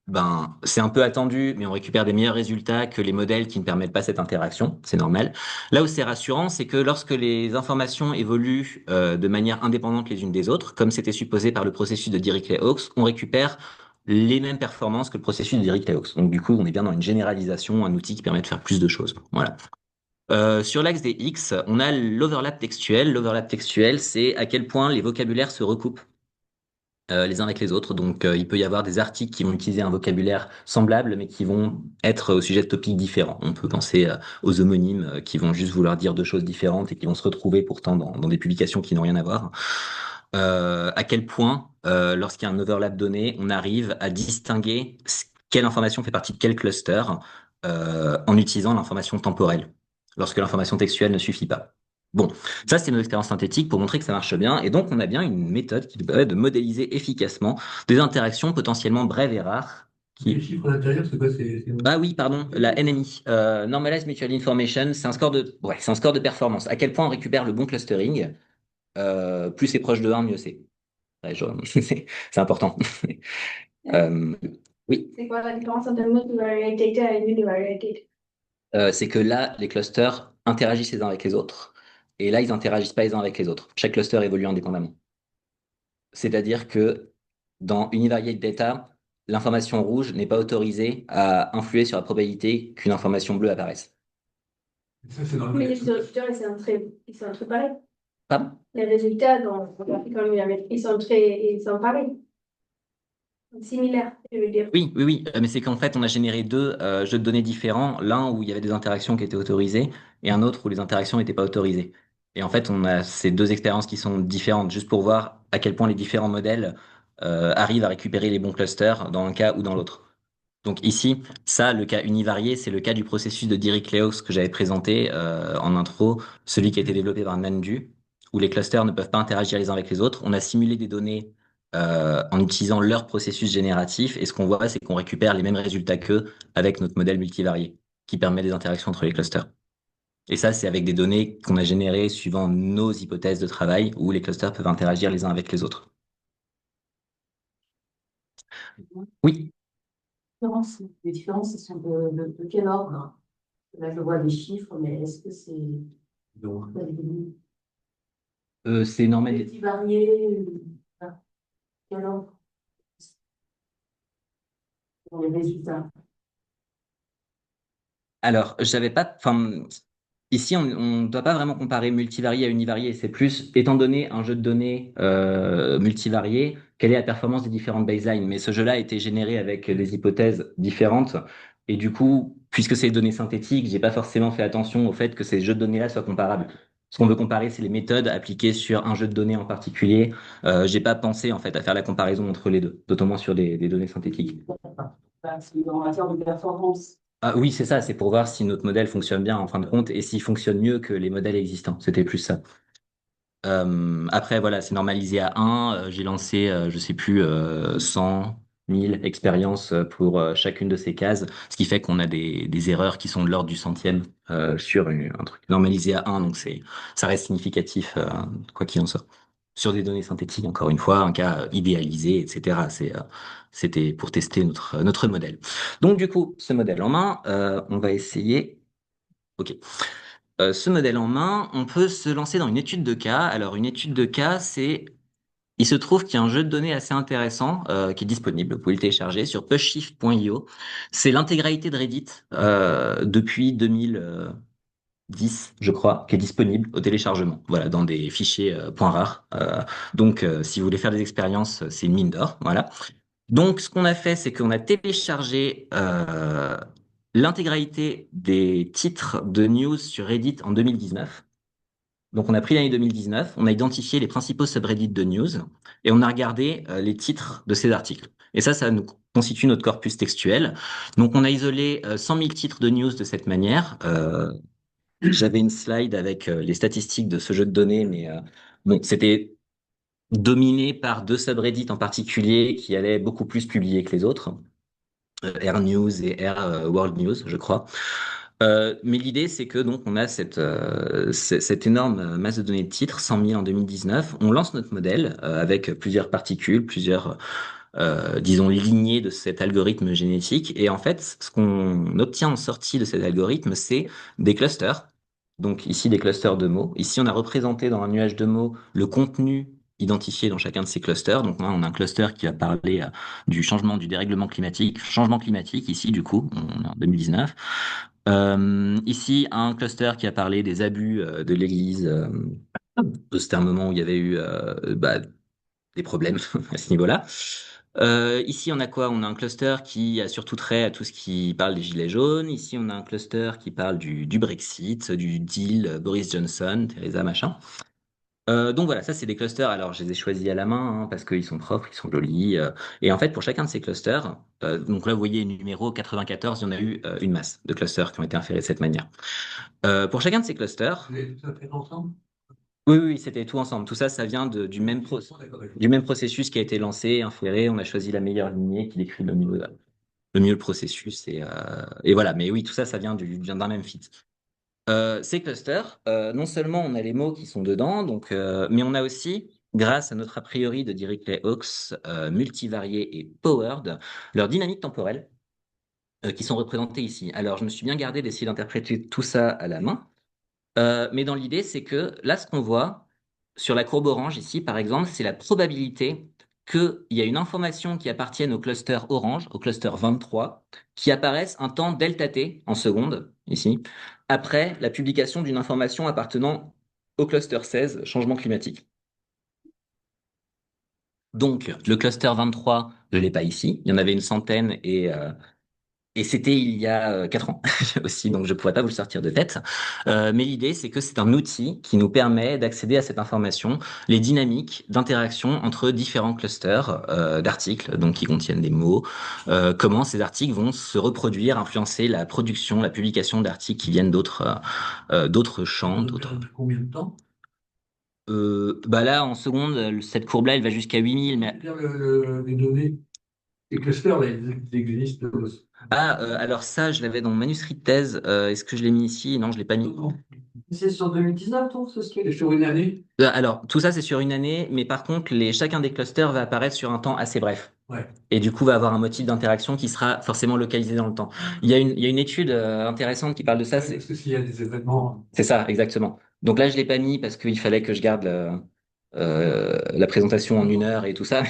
ben, c'est un peu attendu, mais on récupère des meilleurs résultats que les modèles qui ne permettent pas cette interaction. C'est normal. Là où c'est rassurant, c'est que lorsque les informations évoluent de manière indépendante les unes des autres, comme c'était supposé par le processus de Dirichlet-Hawkes, on récupère les mêmes performances que le processus de Dirichlet-Hawkes. Donc du coup, on est bien dans une généralisation, un outil qui permet de faire plus de choses. Voilà. Sur l'axe des X, on a l'overlap textuel. L'overlap textuel, c'est à quel point les vocabulaires se recoupent les uns avec les autres. Donc, il peut y avoir des articles qui vont utiliser un vocabulaire semblable, mais qui vont être au sujet de topics différents. On peut penser aux homonymes qui vont juste vouloir dire deux choses différentes et qui vont se retrouver pourtant dans des publications qui n'ont rien à voir. À quel point, lorsqu'il y a un overlap donné, on arrive à distinguer quelle information fait partie de quel cluster en utilisant l'information temporelle, lorsque l'information textuelle ne suffit pas. Bon, ça, c'est nos expériences synthétiques pour montrer que ça marche bien. Et donc, on a bien une méthode qui nous permet de modéliser efficacement des interactions potentiellement brèves et rares. Les chiffres à l'intérieur, c'est quoi? Ah oui, pardon, la NMI, Normalized Mutual Information, c'est un score c'est un score de performance. À quel point on récupère le bon clustering, plus c'est proche de 1, mieux c'est. Ouais, c'est important. Euh, oui, C'est quoi la différence entre multivariate data et univariate data? c'est que là, les clusters interagissent les uns avec les autres. Et là, ils interagissent pas les uns avec les autres. Chaque cluster évolue indépendamment. C'est-à-dire que dans Univariate Data, l'information rouge n'est pas autorisée à influer sur la probabilité qu'une information bleue apparaisse. Ça, c'est dans le Mais les texte. résultats, ils sont très pareils. Pardon? Les résultats dans l'article en univariate, ils sont pareils, similaires, je veux dire. Oui, oui, oui, mais c'est qu'en fait, on a généré deux jeux de données différents, l'un où il y avait des interactions qui étaient autorisées et un autre où les interactions n'étaient pas autorisées. Et en fait, on a ces deux expériences qui sont différentes, juste pour voir à quel point les différents modèles arrivent à récupérer les bons clusters dans un cas ou dans l'autre. Donc ici, ça, le cas univarié, c'est le cas du processus de Dirichlet-Hawkes que j'avais présenté en intro, celui qui a été développé par Nandu, où les clusters ne peuvent pas interagir les uns avec les autres. On a simulé des données en utilisant leur processus génératif, et ce qu'on voit, c'est qu'on récupère les mêmes résultats qu'eux avec notre modèle multivarié, qui permet des interactions entre les clusters. Et ça, c'est avec des données qu'on a générées suivant nos hypothèses de travail, où les clusters peuvent interagir les uns avec les autres. Oui. Les différences, elles sont de quel ordre? Là, je vois les chiffres, mais est-ce que c'est Donc, C'est normal. multivarié? Quel ordre pour les résultats? Alors, j'avais pas, enfin, ici, on ne doit pas vraiment comparer multivarié à univarié. C'est plus, étant donné un jeu de données multivarié, quelle est la performance des différentes baselines. Mais ce jeu-là a été généré avec des hypothèses différentes. Et du coup, puisque c'est des données synthétiques, j'ai pas forcément fait attention au fait que ces jeux de données-là soient comparables. Ce qu'on veut comparer, c'est les méthodes appliquées sur un jeu de données en particulier. J'ai pas pensé en fait à faire la comparaison entre les deux, d'autant moins sur des données synthétiques. C'est en matière de performance. Ah oui, c'est ça, c'est pour voir si notre modèle fonctionne bien en fin de compte et s'il fonctionne mieux que les modèles existants. C'était plus ça. Après, voilà, c'est normalisé à 1. J'ai lancé, je sais plus, 100, 1000 expériences pour chacune de ces cases, ce qui fait qu'on a des erreurs qui sont de l'ordre du centième sur un truc normalisé à 1, donc ça reste significatif, quoi qu'il en soit. Sur des données synthétiques, encore une fois, un cas idéalisé, etc. C'était pour tester notre modèle. Donc, du coup, ce modèle en main, on va essayer. OK. Ce modèle en main, on peut se lancer dans une étude de cas. Alors, une étude de cas, il se trouve qu'il y a un jeu de données assez intéressant qui est disponible. Vous pouvez le télécharger sur pushshift.io. C'est l'intégralité de Reddit depuis 2010, je crois, qui est disponible au téléchargement. Voilà, dans des fichiers points rares. Donc, si vous voulez faire des expériences, c'est une mine d'or. Voilà. Donc, ce qu'on a fait, c'est qu'on a téléchargé l'intégralité des titres de news sur Reddit en 2019. Donc, on a pris l'année 2019, on a identifié les principaux subreddits de news et on a regardé les titres de ces articles. Et ça nous constitue notre corpus textuel. Donc, on a isolé 100 000 titres de news de cette manière. J'avais une slide avec les statistiques de ce jeu de données, mais bon, c'était dominé par deux subreddits en particulier qui allaient beaucoup plus publier que les autres, Air News et Air World News, je crois. Mais l'idée, c'est que donc on a cette énorme masse de données de titres, 100 000 en 2019. On lance notre modèle avec plusieurs particules, plusieurs, disons, lignées de cet algorithme génétique. Et en fait, ce qu'on obtient en sortie de cet algorithme, c'est des clusters. Donc ici, des clusters de mots. Ici, on a représenté dans un nuage de mots le contenu identifié dans chacun de ces clusters. Donc là, on a un cluster qui va parler du changement, du dérèglement climatique, changement climatique ici, du coup, on est en 2019. Ici, un cluster qui a parlé des abus de l'Église. C'était un moment où il y avait eu des problèmes à ce niveau-là. Ici, on a quoi? On a un cluster qui a surtout trait à tout ce qui parle des gilets jaunes. Ici, on a un cluster qui parle du Brexit, du deal Boris Johnson, Theresa machin. Donc voilà, ça c'est des clusters. Alors je les ai choisis à la main parce qu'ils sont propres, ils sont jolis. Et en fait, pour chacun de ces clusters, donc là vous voyez numéro 94, il y en a eu une masse de clusters qui ont été inférés de cette manière. Pour chacun de ces clusters, Ça fait ensemble? oui, oui, c'était tout ensemble. Tout ça, ça vient du même processus qui a été lancé, inféré. On a choisi la meilleure lignée qui décrit le mieux le processus. Et voilà, mais oui, tout ça, ça vient d'un même fit. Ces clusters, non seulement on a les mots qui sont dedans, donc, mais on a aussi, grâce à notre a priori de Dirichlet Hawkes, multivarié et powered, leur dynamique temporelle, qui sont représentées ici. Alors, je me suis bien gardé d'essayer d'interpréter tout ça à la main. Mais dans l'idée, c'est que là, ce qu'on voit sur la courbe orange ici, par exemple, c'est la probabilité qu'il y a une information qui appartienne au cluster orange, au cluster 23, qui apparaisse un temps delta t en secondes, ici, après la publication d'une information appartenant au cluster 16, changement climatique. Donc, le cluster 23, je l'ai pas ici. Il y en avait une centaine et c'était il y a 4 ans aussi, donc je pourrais pas vous le sortir de tête. Mais l'idée, c'est que c'est un outil qui nous permet d'accéder à cette information, les dynamiques d'interaction entre différents clusters d'articles, donc qui contiennent des mots, comment ces articles vont se reproduire, influencer la production, la publication d'articles qui viennent d'autres champs, d'autres. Combien de temps? Bah là, en seconde, cette courbe-là, elle va jusqu'à 8000, mais Dire les données, les clusters, là, ils existent. ah, alors ça, je l'avais dans mon manuscrit de thèse. Est-ce que je l'ai mis ici? Non, je l'ai pas mis. C'est sur 2019, toi, ce qui Et est. sur une année? Alors, tout ça, c'est sur une année, mais par contre, chacun des clusters va apparaître sur un temps assez bref. Ouais. Et du coup, va avoir un motif d'interaction qui sera forcément localisé dans le temps. Il y a une étude intéressante qui parle de ça. Parce que s'il y a des événements. C'est ça, exactement. Donc là, je l'ai pas mis parce qu'il fallait que je garde la présentation en 1 heure et tout ça.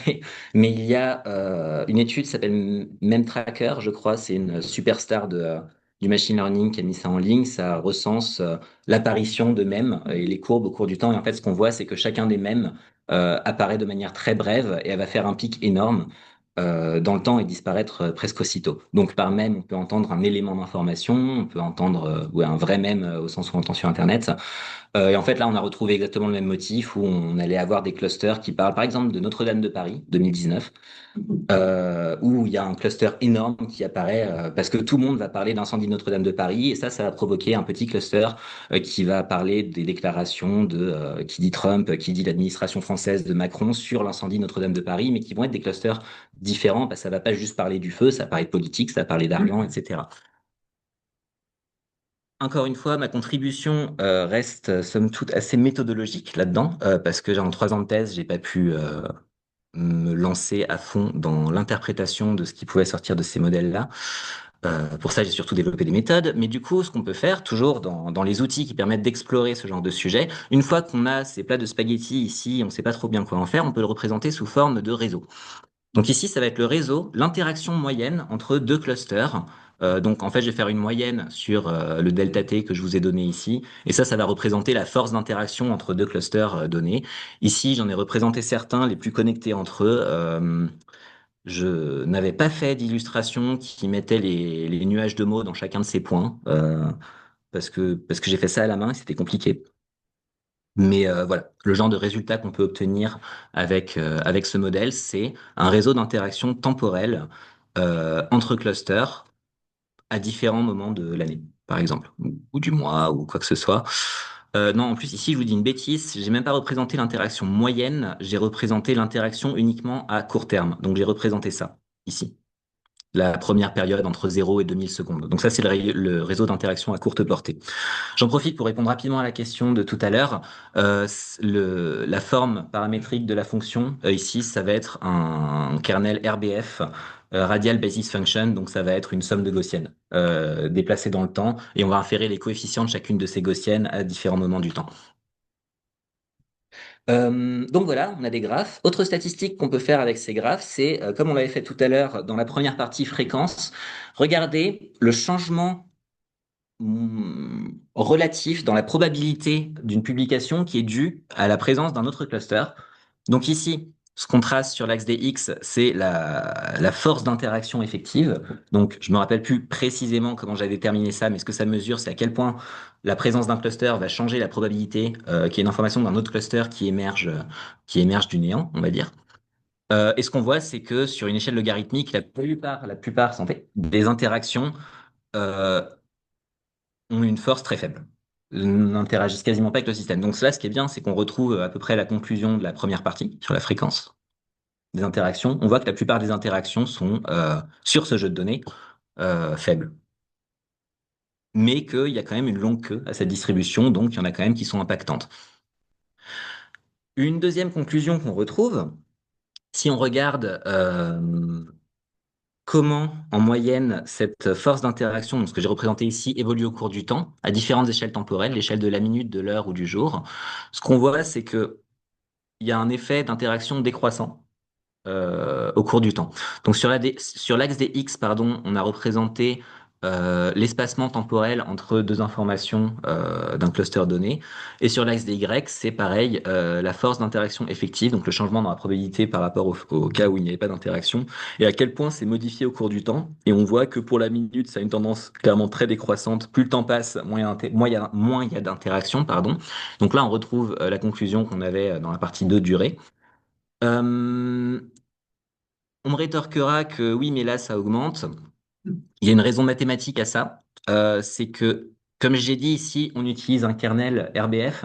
Mais il y a une étude qui s'appelle MemTracker, je crois. C'est une superstar du machine learning qui a mis ça en ligne. Ça recense l'apparition de mèmes et les courbes au cours du temps. Et en fait, ce qu'on voit, c'est que chacun des mèmes apparaît de manière très brève et elle va faire un pic énorme dans le temps et disparaître presque aussitôt. Donc par mème, on peut entendre un élément d'information, on peut entendre ouais, un vrai mème au sens où on entend sur Internet. Et en fait, là, on a retrouvé exactement le même motif où on allait avoir des clusters qui parlent, par exemple, de Notre-Dame de Paris, 2019, où il y a un cluster énorme qui apparaît parce que tout le monde va parler d'incendie de Notre-Dame de Paris, et ça va provoquer un petit cluster qui va parler des déclarations de qui dit Trump, qui dit l'administration française de Macron sur l'incendie de Notre-Dame de Paris, mais qui vont être des clusters différents parce que ça va pas juste parler du feu, ça va parler de politique, ça va parler d'argent, etc. Encore une fois, ma contribution reste somme toute assez méthodologique là-dedans, parce que en 3 ans de thèse, j'ai pas pu me lancer à fond dans l'interprétation de ce qui pouvait sortir de ces modèles-là. Pour ça, j'ai surtout développé des méthodes. Mais du coup, ce qu'on peut faire, toujours dans les outils qui permettent d'explorer ce genre de sujet, une fois qu'on a ces plats de spaghettis ici, on ne sait pas trop bien quoi en faire, on peut le représenter sous forme de réseau. Donc ici, ça va être le réseau, l'interaction moyenne entre deux clusters. Donc en fait, je vais faire une moyenne sur le delta t que je vous ai donné ici. Et ça va représenter la force d'interaction entre deux clusters donnés. Ici, j'en ai représenté certains, les plus connectés entre eux. Je n'avais pas fait d'illustration qui mettait les nuages de mots dans chacun de ces points, parce que j'ai fait ça à la main et c'était compliqué. Mais voilà, le genre de résultat qu'on peut obtenir avec ce modèle, c'est un réseau d'interaction temporelle entre clusters à différents moments de l'année, par exemple, ou du mois, ou quoi que ce soit. Non, en plus, ici, je vous dis une bêtise, j'ai même pas représenté l'interaction moyenne, j'ai représenté l'interaction uniquement à court terme. Donc, j'ai représenté ça, ici. La première période entre 0 et 2000 secondes. Donc ça, c'est le réseau d'interaction à courte portée. J'en profite pour répondre rapidement à la question de tout à l'heure. La forme paramétrique de la fonction, ici, ça va être un kernel RBF, Radial Basis Function, donc ça va être une somme de gaussiennes déplacée dans le temps, et on va inférer les coefficients de chacune de ces gaussiennes à différents moments du temps. Donc voilà, on a des graphes. Autre statistique qu'on peut faire avec ces graphes, c'est, comme on l'avait fait tout à l'heure dans la première partie fréquence, regardez le changement relatif dans la probabilité d'une publication qui est due à la présence d'un autre cluster. Donc ici, ce qu'on trace sur l'axe des X, c'est la force d'interaction effective. Donc je me rappelle plus précisément comment j'avais déterminé ça, mais ce que ça mesure, c'est à quel point la présence d'un cluster va changer la probabilité qu'il y ait une information d'un autre cluster qui émerge du néant, on va dire. Et ce qu'on voit, c'est que sur une échelle logarithmique, la plupart des interactions euh, ont une force très faible, n'interagissent quasiment pas avec le système. Donc là, ce qui est bien, c'est qu'on retrouve à peu près la conclusion de la première partie sur la fréquence des interactions. On voit que la plupart des interactions sont sur ce jeu de données faibles, mais qu'il y a quand même une longue queue à cette distribution, donc il y en a quand même qui sont impactantes. Une deuxième conclusion qu'on retrouve, si on regarde comment, en moyenne, cette force d'interaction, donc ce que j'ai représenté ici, évolue au cours du temps, à différentes échelles temporelles, l'échelle de la minute, de l'heure ou du jour. Ce qu'on voit, c'est que il y a un effet d'interaction décroissant au cours du temps. Donc sur l'axe des X, pardon, on a représenté l'espacement temporel entre deux informations d'un cluster donné. Et sur l'axe des Y, c'est pareil, la force d'interaction effective, donc le changement dans la probabilité par rapport au cas où il n'y avait pas d'interaction, et à quel point c'est modifié au cours du temps. Et on voit que pour la minute, ça a une tendance clairement très décroissante. Plus le temps passe, moins il y a d'interaction, pardon. Donc là, on retrouve la conclusion qu'on avait dans la partie 2 durée. Euh, on me rétorquera que oui, mais là, ça augmente. Il y a une raison mathématique à ça. C'est que, comme j'ai dit ici, on utilise un kernel RBF,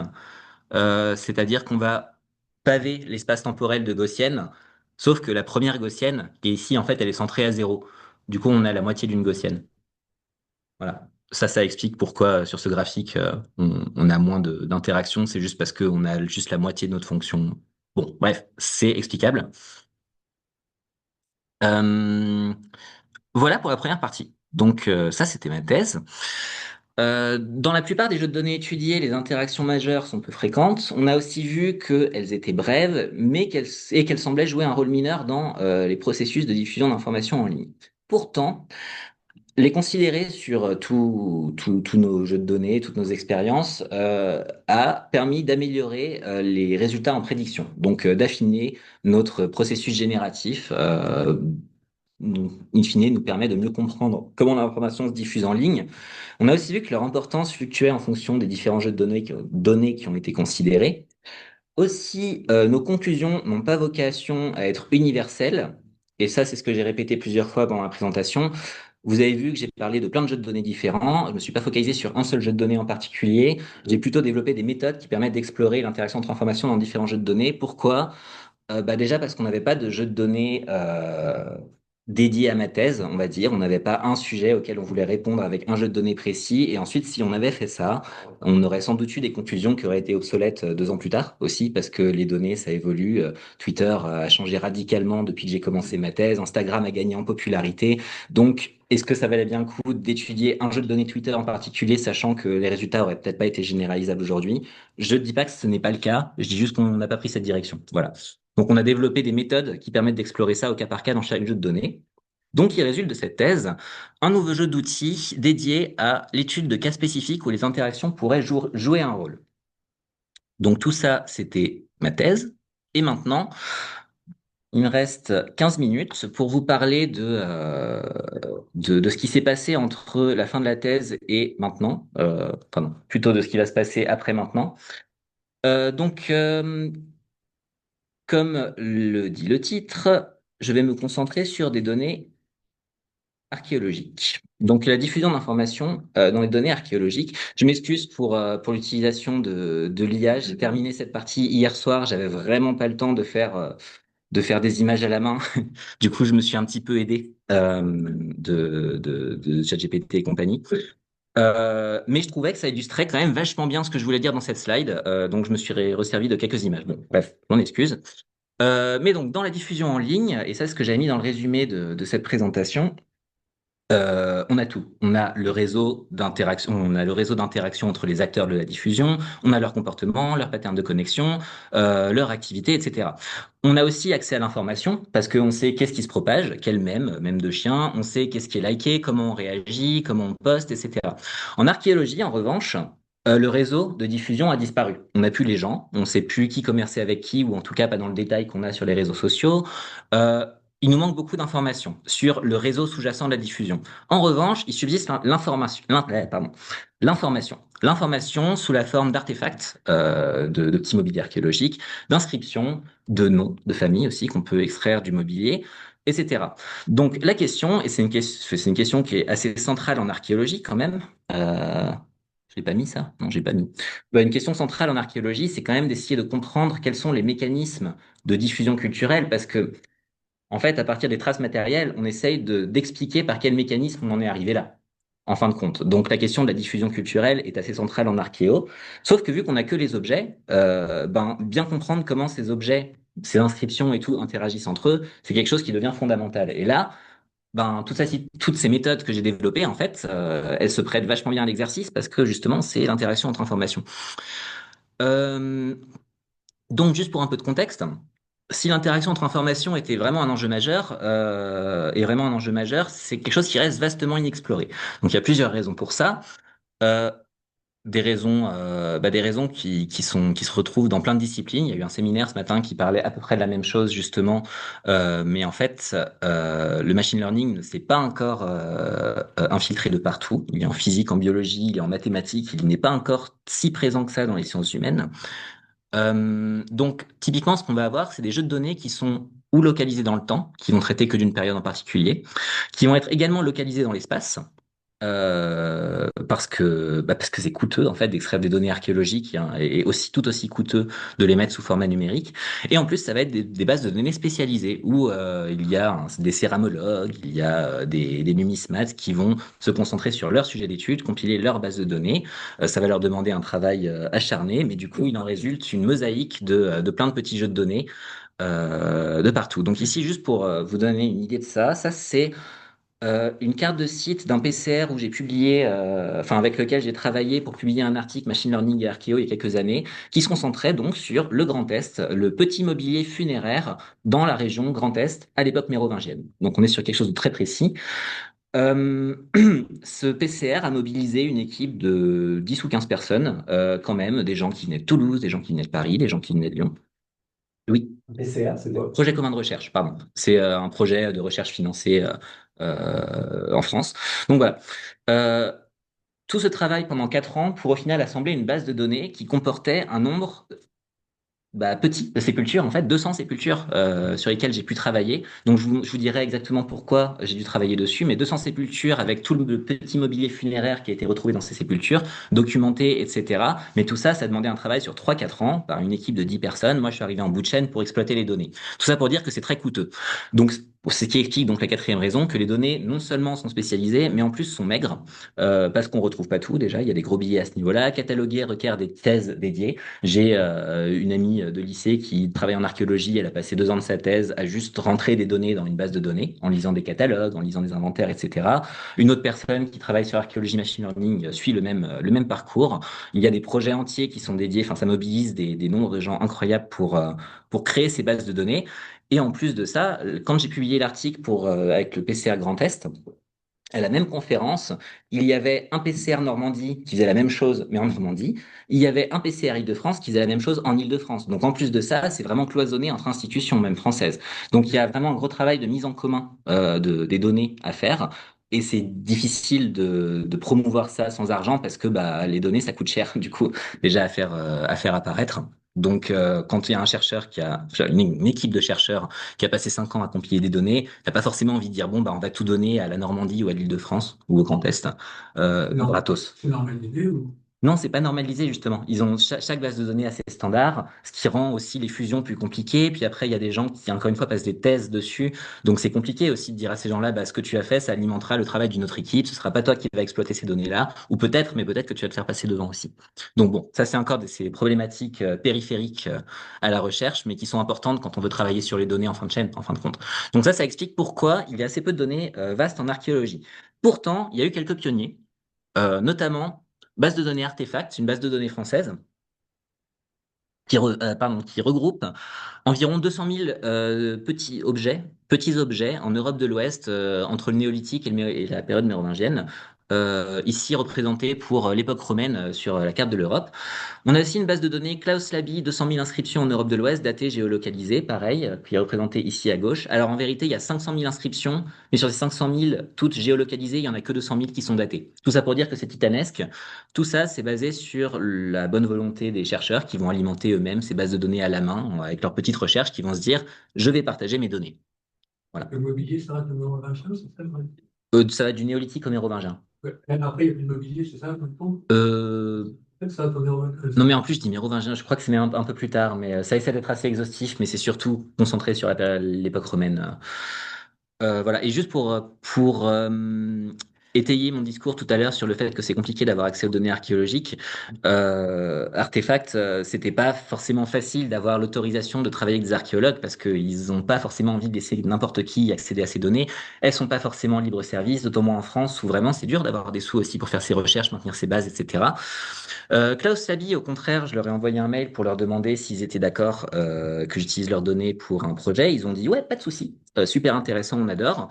c'est-à-dire qu'on va paver l'espace temporel de gaussienne, sauf que la première gaussienne, qui est ici, en fait, elle est centrée à 0. Du coup, on a la moitié d'une gaussienne. Voilà. Ça explique pourquoi sur ce graphique, on a moins d'interactions. C'est juste parce qu'on a juste la moitié de notre fonction. Bon, bref, c'est explicable. Euh, Voilà pour la première partie. Donc ça, c'était ma thèse. Dans la plupart des jeux de données étudiés, les interactions majeures sont peu fréquentes. On a aussi vu qu'elles étaient brèves, mais qu'elles semblaient jouer un rôle mineur dans les processus de diffusion d'informations en ligne. Pourtant, les considérer sur tous nos jeux de données, toutes nos expériences, a permis d'améliorer les résultats en prédiction, donc d'affiner notre processus génératif, in fine, nous permet de mieux comprendre comment l'information se diffuse en ligne. On a aussi vu que leur importance fluctuait en fonction des différents jeux de données qui ont été considérés. Aussi, nos conclusions n'ont pas vocation à être universelles, et ça, c'est ce que j'ai répété plusieurs fois pendant la présentation. Vous avez vu que j'ai parlé de plein de jeux de données différents. Je ne me suis pas focalisé sur un seul jeu de données en particulier. J'ai plutôt développé des méthodes qui permettent d'explorer l'interaction entre informations dans différents jeux de données. Pourquoi? Déjà parce qu'on n'avait pas de jeu de données dédié à ma thèse, on va dire. On n'avait pas un sujet auquel on voulait répondre avec un jeu de données précis. Et ensuite, si on avait fait ça, on aurait sans doute eu des conclusions qui auraient été obsolètes 2 ans plus tard aussi, parce que les données, ça évolue. Twitter a changé radicalement depuis que j'ai commencé ma thèse. Instagram a gagné en popularité. Donc, est-ce que ça valait bien le coup d'étudier un jeu de données Twitter en particulier, sachant que les résultats auraient peut-être pas été généralisables aujourd'hui? Je ne dis pas que ce n'est pas le cas. Je dis juste qu'on n'a pas pris cette direction. Voilà. Donc, on a développé des méthodes qui permettent d'explorer ça au cas par cas dans chaque jeu de données. Donc, il résulte de cette thèse un nouveau jeu d'outils dédié à l'étude de cas spécifiques où les interactions pourraient jouer un rôle. Donc, tout ça, c'était ma thèse. Et maintenant, il me reste 15 minutes pour vous parler de ce qui s'est passé entre la fin de la thèse et maintenant. Pardon, plutôt de ce qui va se passer après maintenant. Donc, comme le dit le titre, je vais me concentrer sur des données archéologiques. Donc, la diffusion d'informations dans les données archéologiques. Je m'excuse pour l'utilisation de l'IA. J'ai terminé cette partie hier soir. J'avais vraiment pas le temps de faire des images à la main. Du coup, je me suis un petit peu aidé de ChatGPT et compagnie. Mais je trouvais que ça illustrait quand même vachement bien ce que je voulais dire dans cette slide. Donc, je me suis resservi de quelques images. Bon, bref, je m'en excuse. Mais donc, dans la diffusion en ligne, et ça, c'est ce que j'avais mis dans le résumé de cette présentation, on a tout. On a le réseau d'interaction, on a le réseau d'interaction entre les acteurs de la diffusion, on a leur comportement, leur pattern de connexion, leur activité, etc. On a aussi accès à l'information parce qu'on sait qu'est-ce qui se propage, quel mème, même de chien, on sait qu'est-ce qui est liké, comment on réagit, comment on poste, etc. En archéologie, en revanche, le réseau de diffusion a disparu. On n'a plus les gens, on ne sait plus qui commerçait avec qui, ou en tout cas pas dans le détail qu'on a sur les réseaux sociaux. Euh, il nous manque beaucoup d'informations sur le réseau sous-jacent de la diffusion. En revanche, il subsiste l'information sous la forme d'artefacts, de petits mobiliers archéologiques, d'inscriptions, de noms de famille aussi qu'on peut extraire du mobilier, etc. Donc la question, et c'est une question qui est assez centrale en archéologie quand même. Je l'ai pas mis ça? Non, j'ai pas mis. Une question centrale en archéologie, c'est quand même d'essayer de comprendre quels sont les mécanismes de diffusion culturelle, parce que en fait, à partir des traces matérielles, on essaye d'expliquer par quel mécanisme on en est arrivé là, en fin de compte. Donc, la question de la diffusion culturelle est assez centrale en archéo. Sauf que vu qu'on n'a que les objets, bien comprendre comment ces objets, ces inscriptions et tout interagissent entre eux, c'est quelque chose qui devient fondamental. Et là, toutes ces méthodes que j'ai développées, en fait, elles se prêtent vachement bien à l'exercice parce que justement, c'est l'interaction entre informations. Euh, donc, juste pour un peu de contexte, si l'interaction entre informations était vraiment un enjeu majeur, et vraiment un enjeu majeur, c'est quelque chose qui reste vastement inexploré. Donc, il y a plusieurs raisons pour ça. Euh, des raisons qui se retrouvent dans plein de disciplines. Il y a eu un séminaire ce matin qui parlait à peu près de la même chose justement, mais en fait, le machine learning ne s'est pas encore infiltré de partout. Il est en physique, en biologie, il est en mathématiques, il n'est pas encore si présent que ça dans les sciences humaines. Donc, typiquement, ce qu'on va avoir, c'est des jeux de données qui sont ou localisés dans le temps, qui vont traiter que d'une période en particulier, qui vont être également localisés dans l'espace, parce que c'est coûteux en fait d'extraire des données archéologiques, hein, et aussi tout aussi coûteux de les mettre sous format numérique. Et en plus, ça va être des bases de données spécialisées où il y a des céramologues, il y a des numismates qui vont se concentrer sur leur sujet d'étude, compiler leur base de données. Ça va leur demander un travail acharné, mais du coup, il en résulte une mosaïque de plein de petits jeux de données de partout. Donc ici, juste pour vous donner une idée de ça, ça c'est une carte de site d'un PCR où j'ai publié, enfin avec lequel j'ai travaillé pour publier un article Machine Learning et Archéo il y a quelques années, qui se concentrait donc sur le Grand Est, le petit mobilier funéraire dans la région Grand Est à l'époque mérovingienne. Donc on est sur quelque chose de très précis. Euh, Ce PCR a mobilisé une équipe de 10 ou 15 personnes, quand même, des gens qui venaient de Toulouse, des gens qui venaient de Paris, des gens qui venaient de Lyon. Oui. PCA, c'est quoi? Projet commun de recherche, pardon. C'est un projet de recherche financé en France. Donc voilà. Euh, Tout ce travail pendant 4 ans pour au final assembler une base de données qui comportait un nombre petit de sépultures, en fait, 200 sépultures sur lesquelles j'ai pu travailler. Donc je vous dirai exactement pourquoi j'ai dû travailler dessus, mais 200 sépultures avec tout le petit mobilier funéraire qui a été retrouvé dans ces sépultures, documenté, etc. Mais tout ça, ça demandait un travail sur 3 4 ans par une équipe de 10 personnes. Moi, je suis arrivé en bout de chaîne pour exploiter les données. Tout ça pour dire que c'est très coûteux. Donc, ce qui explique donc la quatrième raison, que les données non seulement sont spécialisées, mais en plus sont maigres, parce qu'on retrouve pas tout déjà. Il y a des gros billets à ce niveau-là. Cataloguer requiert des thèses dédiées. J'ai une amie de lycée qui travaille en archéologie. Elle a passé 2 ans de sa thèse à juste rentrer des données dans une base de données, en lisant des catalogues, en lisant des inventaires, etc. Une autre personne qui travaille sur archéologie machine learning suit le même parcours. Il y a des projets entiers qui sont dédiés, enfin ça mobilise des nombres de gens incroyables pour créer ces bases de données. Et en plus de ça, quand j'ai publié l'article avec le PCR Grand Est, à la même conférence, il y avait un PCR Normandie qui faisait la même chose, mais en Normandie. Il y avait un PCR Île-de-France qui faisait la même chose en Île-de-France. Donc en plus de ça, c'est vraiment cloisonné entre institutions, même françaises. Donc il y a vraiment un gros travail de mise en commun des données à faire. Et c'est difficile de promouvoir ça sans argent parce que bah, les données, ça coûte cher, du coup, déjà à faire apparaître. Donc, quand il y a un chercheur enfin, une équipe de chercheurs qui a passé 5 ans à compiler des données, t'as pas forcément envie de dire, bon, bah, on va tout donner à la Normandie ou à l'Île-de-France ou au Grand Est, gratos. C'est normalisé ou? Non, c'est pas normalisé justement. Ils ont chaque base de données a ses standards, ce qui rend aussi les fusions plus compliquées. Puis après, il y a des gens qui, encore une fois, passent des thèses dessus. Donc c'est compliqué aussi de dire à ces gens-là, bah, ce que tu as fait, ça alimentera le travail d'une autre équipe. Ce sera pas toi qui va exploiter ces données-là, ou peut-être, mais peut-être que tu vas te faire passer devant aussi. Donc bon, ça c'est encore ces problématiques périphériques à la recherche, mais qui sont importantes quand on veut travailler sur les données en fin de chaîne, en fin de compte. Donc ça explique pourquoi il y a assez peu de données vastes en archéologie. Pourtant, il y a eu quelques pionniers, notamment base de données Artefact, c'est une base de données française qui regroupe environ 200 000 petits objets en Europe de l'Ouest entre le néolithique et la période mérovingienne, ici représentés pour l'époque romaine sur la carte de l'Europe. On a aussi une base de données Klaus Laby, 200 000 inscriptions en Europe de l'Ouest, datées géolocalisées, pareil, qui est représentée ici à gauche. Alors en vérité, il y a 500 000 inscriptions, mais sur ces 500 000, toutes géolocalisées, il y en a que 200 000 qui sont datées. Tout ça pour dire que c'est titanesque. Tout ça, c'est basé sur la bonne volonté des chercheurs qui vont alimenter eux-mêmes ces bases de données à la main, avec leurs petites recherches, qui vont se dire, je vais partager mes données. Voilà. Le mobilier, ça reste le mérovingien, c'est ça? Ouais. Ça va du néolithique au mérovingien. Ouais. Même après, il y a plus de mobilier, c'est ça, dans le fond? Euh, Peut-être ça reste au mérovingien. Non, mais en plus, je dis mérovingien, je crois que c'est même un peu plus tard, mais ça essaie d'être assez exhaustif, mais c'est surtout concentré sur l'époque romaine. Voilà. Et juste pour étayer mon discours tout à l'heure sur le fait que c'est compliqué d'avoir accès aux données archéologiques, Artefact, c'était pas forcément facile d'avoir l'autorisation de travailler avec des archéologues parce qu'ils n'ont pas forcément envie de laisser n'importe qui accéder à ces données. Elles sont pas forcément libre service, d'autant moins en France où vraiment c'est dur d'avoir des sous aussi pour faire ses recherches, maintenir ses bases, etc. Klaus Sabi, au contraire, je leur ai envoyé un mail pour leur demander s'ils étaient d'accord que j'utilise leurs données pour un projet. Ils ont dit ouais, pas de souci. Super intéressant, on adore.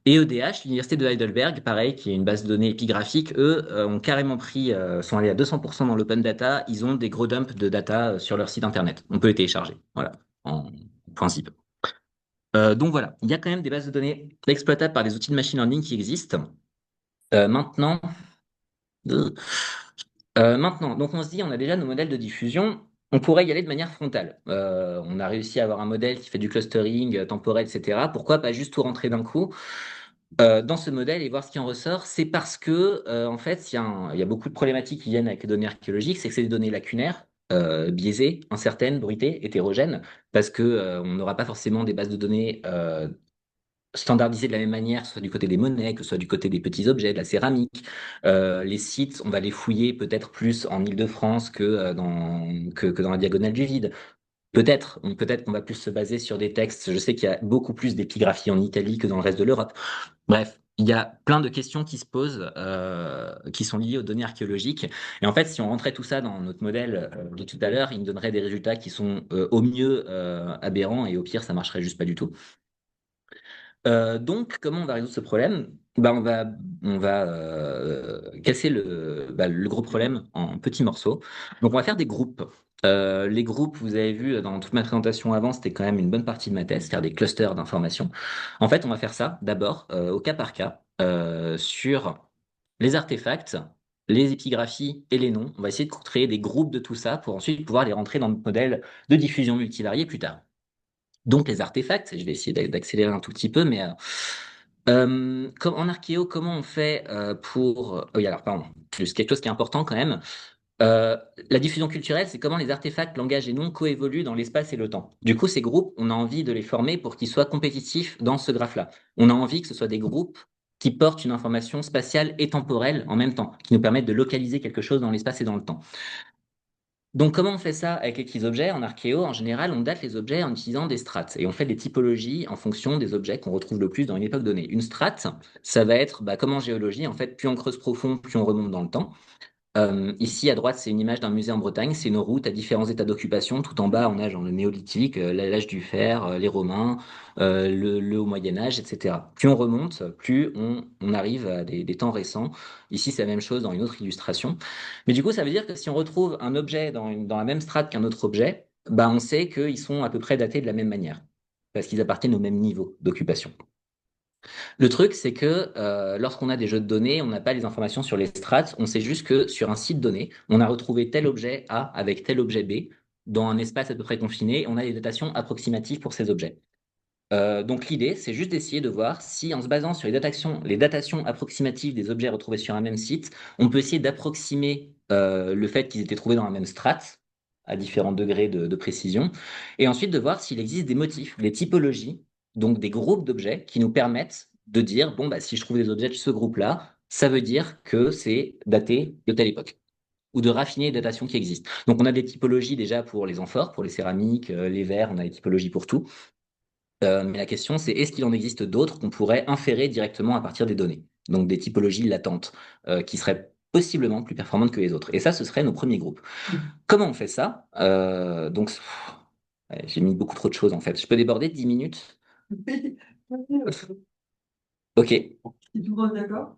Et EDH, l'université de Heidelberg, pareil, qui est une base de données épigraphique, eux ont carrément sont allés à 200% dans l'open data. Ils ont des gros dumps de data sur leur site internet. On peut les télécharger, voilà, en principe. Donc voilà, il y a quand même des bases de données exploitables par des outils de machine learning qui existent. Maintenant, donc on se dit, on a déjà nos modèles de diffusion, on pourrait y aller de manière frontale. On a réussi à avoir un modèle qui fait du clustering temporel, etc. Pourquoi pas juste tout rentrer d'un coup dans ce modèle et voir ce qui en ressort? C'est parce que, en fait, il y a beaucoup de problématiques qui viennent avec les données archéologiques, c'est que c'est des données lacunaires, biaisées, incertaines, bruitées, hétérogènes, parce que on n'aura pas forcément des bases de données standardisé de la même manière, que ce soit du côté des monnaies, que ce soit du côté des petits objets, de la céramique. Les sites, on va les fouiller peut-être plus en Île-de-France que dans la diagonale du vide. Peut-être qu'on va plus se baser sur des textes. Je sais qu'il y a beaucoup plus d'épigraphie en Italie que dans le reste de l'Europe. Bref, il y a plein de questions qui se posent, qui sont liées aux données archéologiques. Et en fait, si on rentrait tout ça dans notre modèle de tout à l'heure, il nous donnerait des résultats qui sont au mieux aberrants et au pire, ça marcherait juste pas du tout. Donc, comment on va résoudre ce problème? Bah, on va casser le gros problème en petits morceaux. Donc, on va faire des groupes. Les groupes, vous avez vu dans toute ma présentation avant, c'était quand même une bonne partie de ma thèse, faire des clusters d'informations. En fait, on va faire ça d'abord au cas par cas sur les artefacts, les épigraphies et les noms. On va essayer de créer des groupes de tout ça pour ensuite pouvoir les rentrer dans notre modèle de diffusion multivariée plus tard. Donc les artefacts, je vais essayer d'accélérer un tout petit peu, mais comme en archéo, comment on fait oui, alors pardon, plus quelque chose qui est important quand même. Euh, la diffusion culturelle, c'est comment les artefacts, langages et noms coévoluent dans l'espace et le temps. Du coup, ces groupes, on a envie de les former pour qu'ils soient compétitifs dans ce graphe-là. On a envie que ce soit des groupes qui portent une information spatiale et temporelle en même temps, qui nous permettent de localiser quelque chose dans l'espace et dans le temps. Donc, comment on fait ça avec les petits objets? En archéo, en général, on date les objets en utilisant des strates et on fait des typologies en fonction des objets qu'on retrouve le plus dans une époque donnée. Une strate, ça va être, bah, comme en géologie, en fait, plus on creuse profond, plus on remonte dans le temps. Ici, à droite, c'est une image d'un musée en Bretagne. C'est nos routes à différents états d'occupation. Tout en bas, on a genre le néolithique, l'âge du fer, les Romains, le Haut Moyen Âge, etc. Plus on remonte, plus on arrive à des temps récents. Ici, c'est la même chose dans une autre illustration. Mais du coup, ça veut dire que si on retrouve un objet dans la même strate qu'un autre objet, bah, on sait qu'ils sont à peu près datés de la même manière, parce qu'ils appartiennent au même niveau d'occupation. Le truc, c'est que lorsqu'on a des jeux de données, on n'a pas les informations sur les strates. On sait juste que sur un site donné, on a retrouvé tel objet A avec tel objet B dans un espace à peu près confiné. Et on a les datations approximatives pour ces objets. Donc l'idée, c'est juste d'essayer de voir si, en se basant sur les datations approximatives des objets retrouvés sur un même site, on peut essayer d'approximer le fait qu'ils étaient trouvés dans la même strate à différents degrés de précision, et ensuite de voir s'il existe des motifs, des typologies, donc des groupes d'objets qui nous permettent de dire, bon, bah, si je trouve des objets de ce groupe-là, ça veut dire que c'est daté de telle époque ou de raffiner les datations qui existent. Donc on a des typologies déjà pour les amphores, pour les céramiques, les verres, on a des typologies pour tout. Mais la question, c'est est-ce qu'il en existe d'autres qu'on pourrait inférer directement à partir des données? Donc des typologies latentes qui seraient possiblement plus performantes que les autres. Et ça, ce serait nos premiers groupes. Comment on fait ça? Ouais, j'ai mis beaucoup trop de choses en fait. Je peux déborder de 10 minutes? Ok, Et tout le monde d'accord?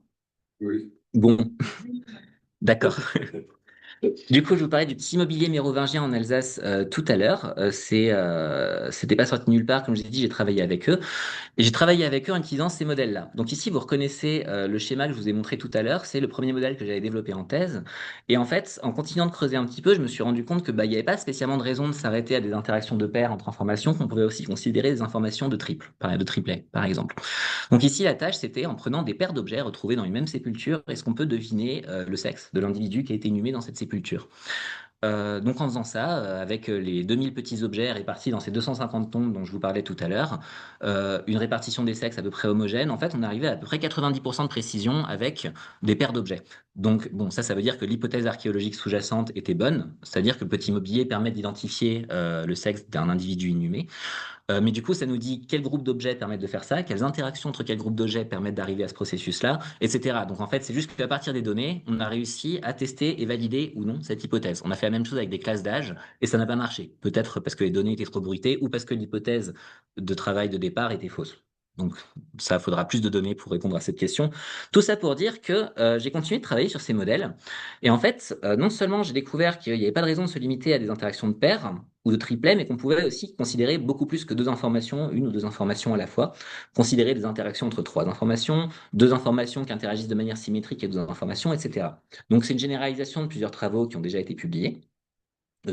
Oui. bon, d'accord. Du coup, je vous parlais du petit immobilier mérovingien en Alsace tout à l'heure. C'était pas sorti nulle part, comme je vous ai dit, j'ai travaillé avec eux. Et j'ai travaillé avec eux en utilisant ces modèles-là. Donc ici, vous reconnaissez le schéma que je vous ai montré tout à l'heure. C'est le premier modèle que j'avais développé en thèse. Et en fait, en continuant de creuser un petit peu, je me suis rendu compte que il n'y avait pas spécialement de raison de s'arrêter à des interactions de paires entre informations, qu'on pouvait aussi considérer des informations de de triplet, par exemple. Donc ici, la tâche, c'était en prenant des paires d'objets retrouvés dans une même sépulture, est-ce qu'on peut deviner le sexe de l'individu qui a été inhumé dans cette sépulture? Donc en faisant ça, avec les 2000 petits objets répartis dans ces 250 tombes dont je vous parlais tout à l'heure, une répartition des sexes à peu près homogène, en fait, on arrivait à peu près 90% de précision avec des paires d'objets. Donc bon, ça veut dire que l'hypothèse archéologique sous-jacente était bonne, c'est-à-dire que le petit mobilier permet d'identifier le sexe d'un individu inhumé. Mais du coup, ça nous dit quel groupe d'objets permettent de faire ça, quelles interactions entre quels groupes d'objets permettent d'arriver à ce processus-là, etc. Donc en fait, c'est juste qu'à partir des données, on a réussi à tester et valider ou non cette hypothèse. On a fait la même chose avec des classes d'âge et ça n'a pas marché. Peut-être parce que les données étaient trop bruitées ou parce que l'hypothèse de travail de départ était fausse. Donc ça faudra plus de données pour répondre à cette question. Tout ça pour dire que j'ai continué de travailler sur ces modèles. Et en fait, non seulement j'ai découvert qu'il n'y avait pas de raison de se limiter à des interactions de paires, ou de triplet, mais qu'on pouvait aussi considérer beaucoup plus que deux informations, une ou deux informations à la fois, considérer des interactions entre trois informations, deux informations qui interagissent de manière symétrique et deux informations, etc. Donc c'est une généralisation de plusieurs travaux qui ont déjà été publiés.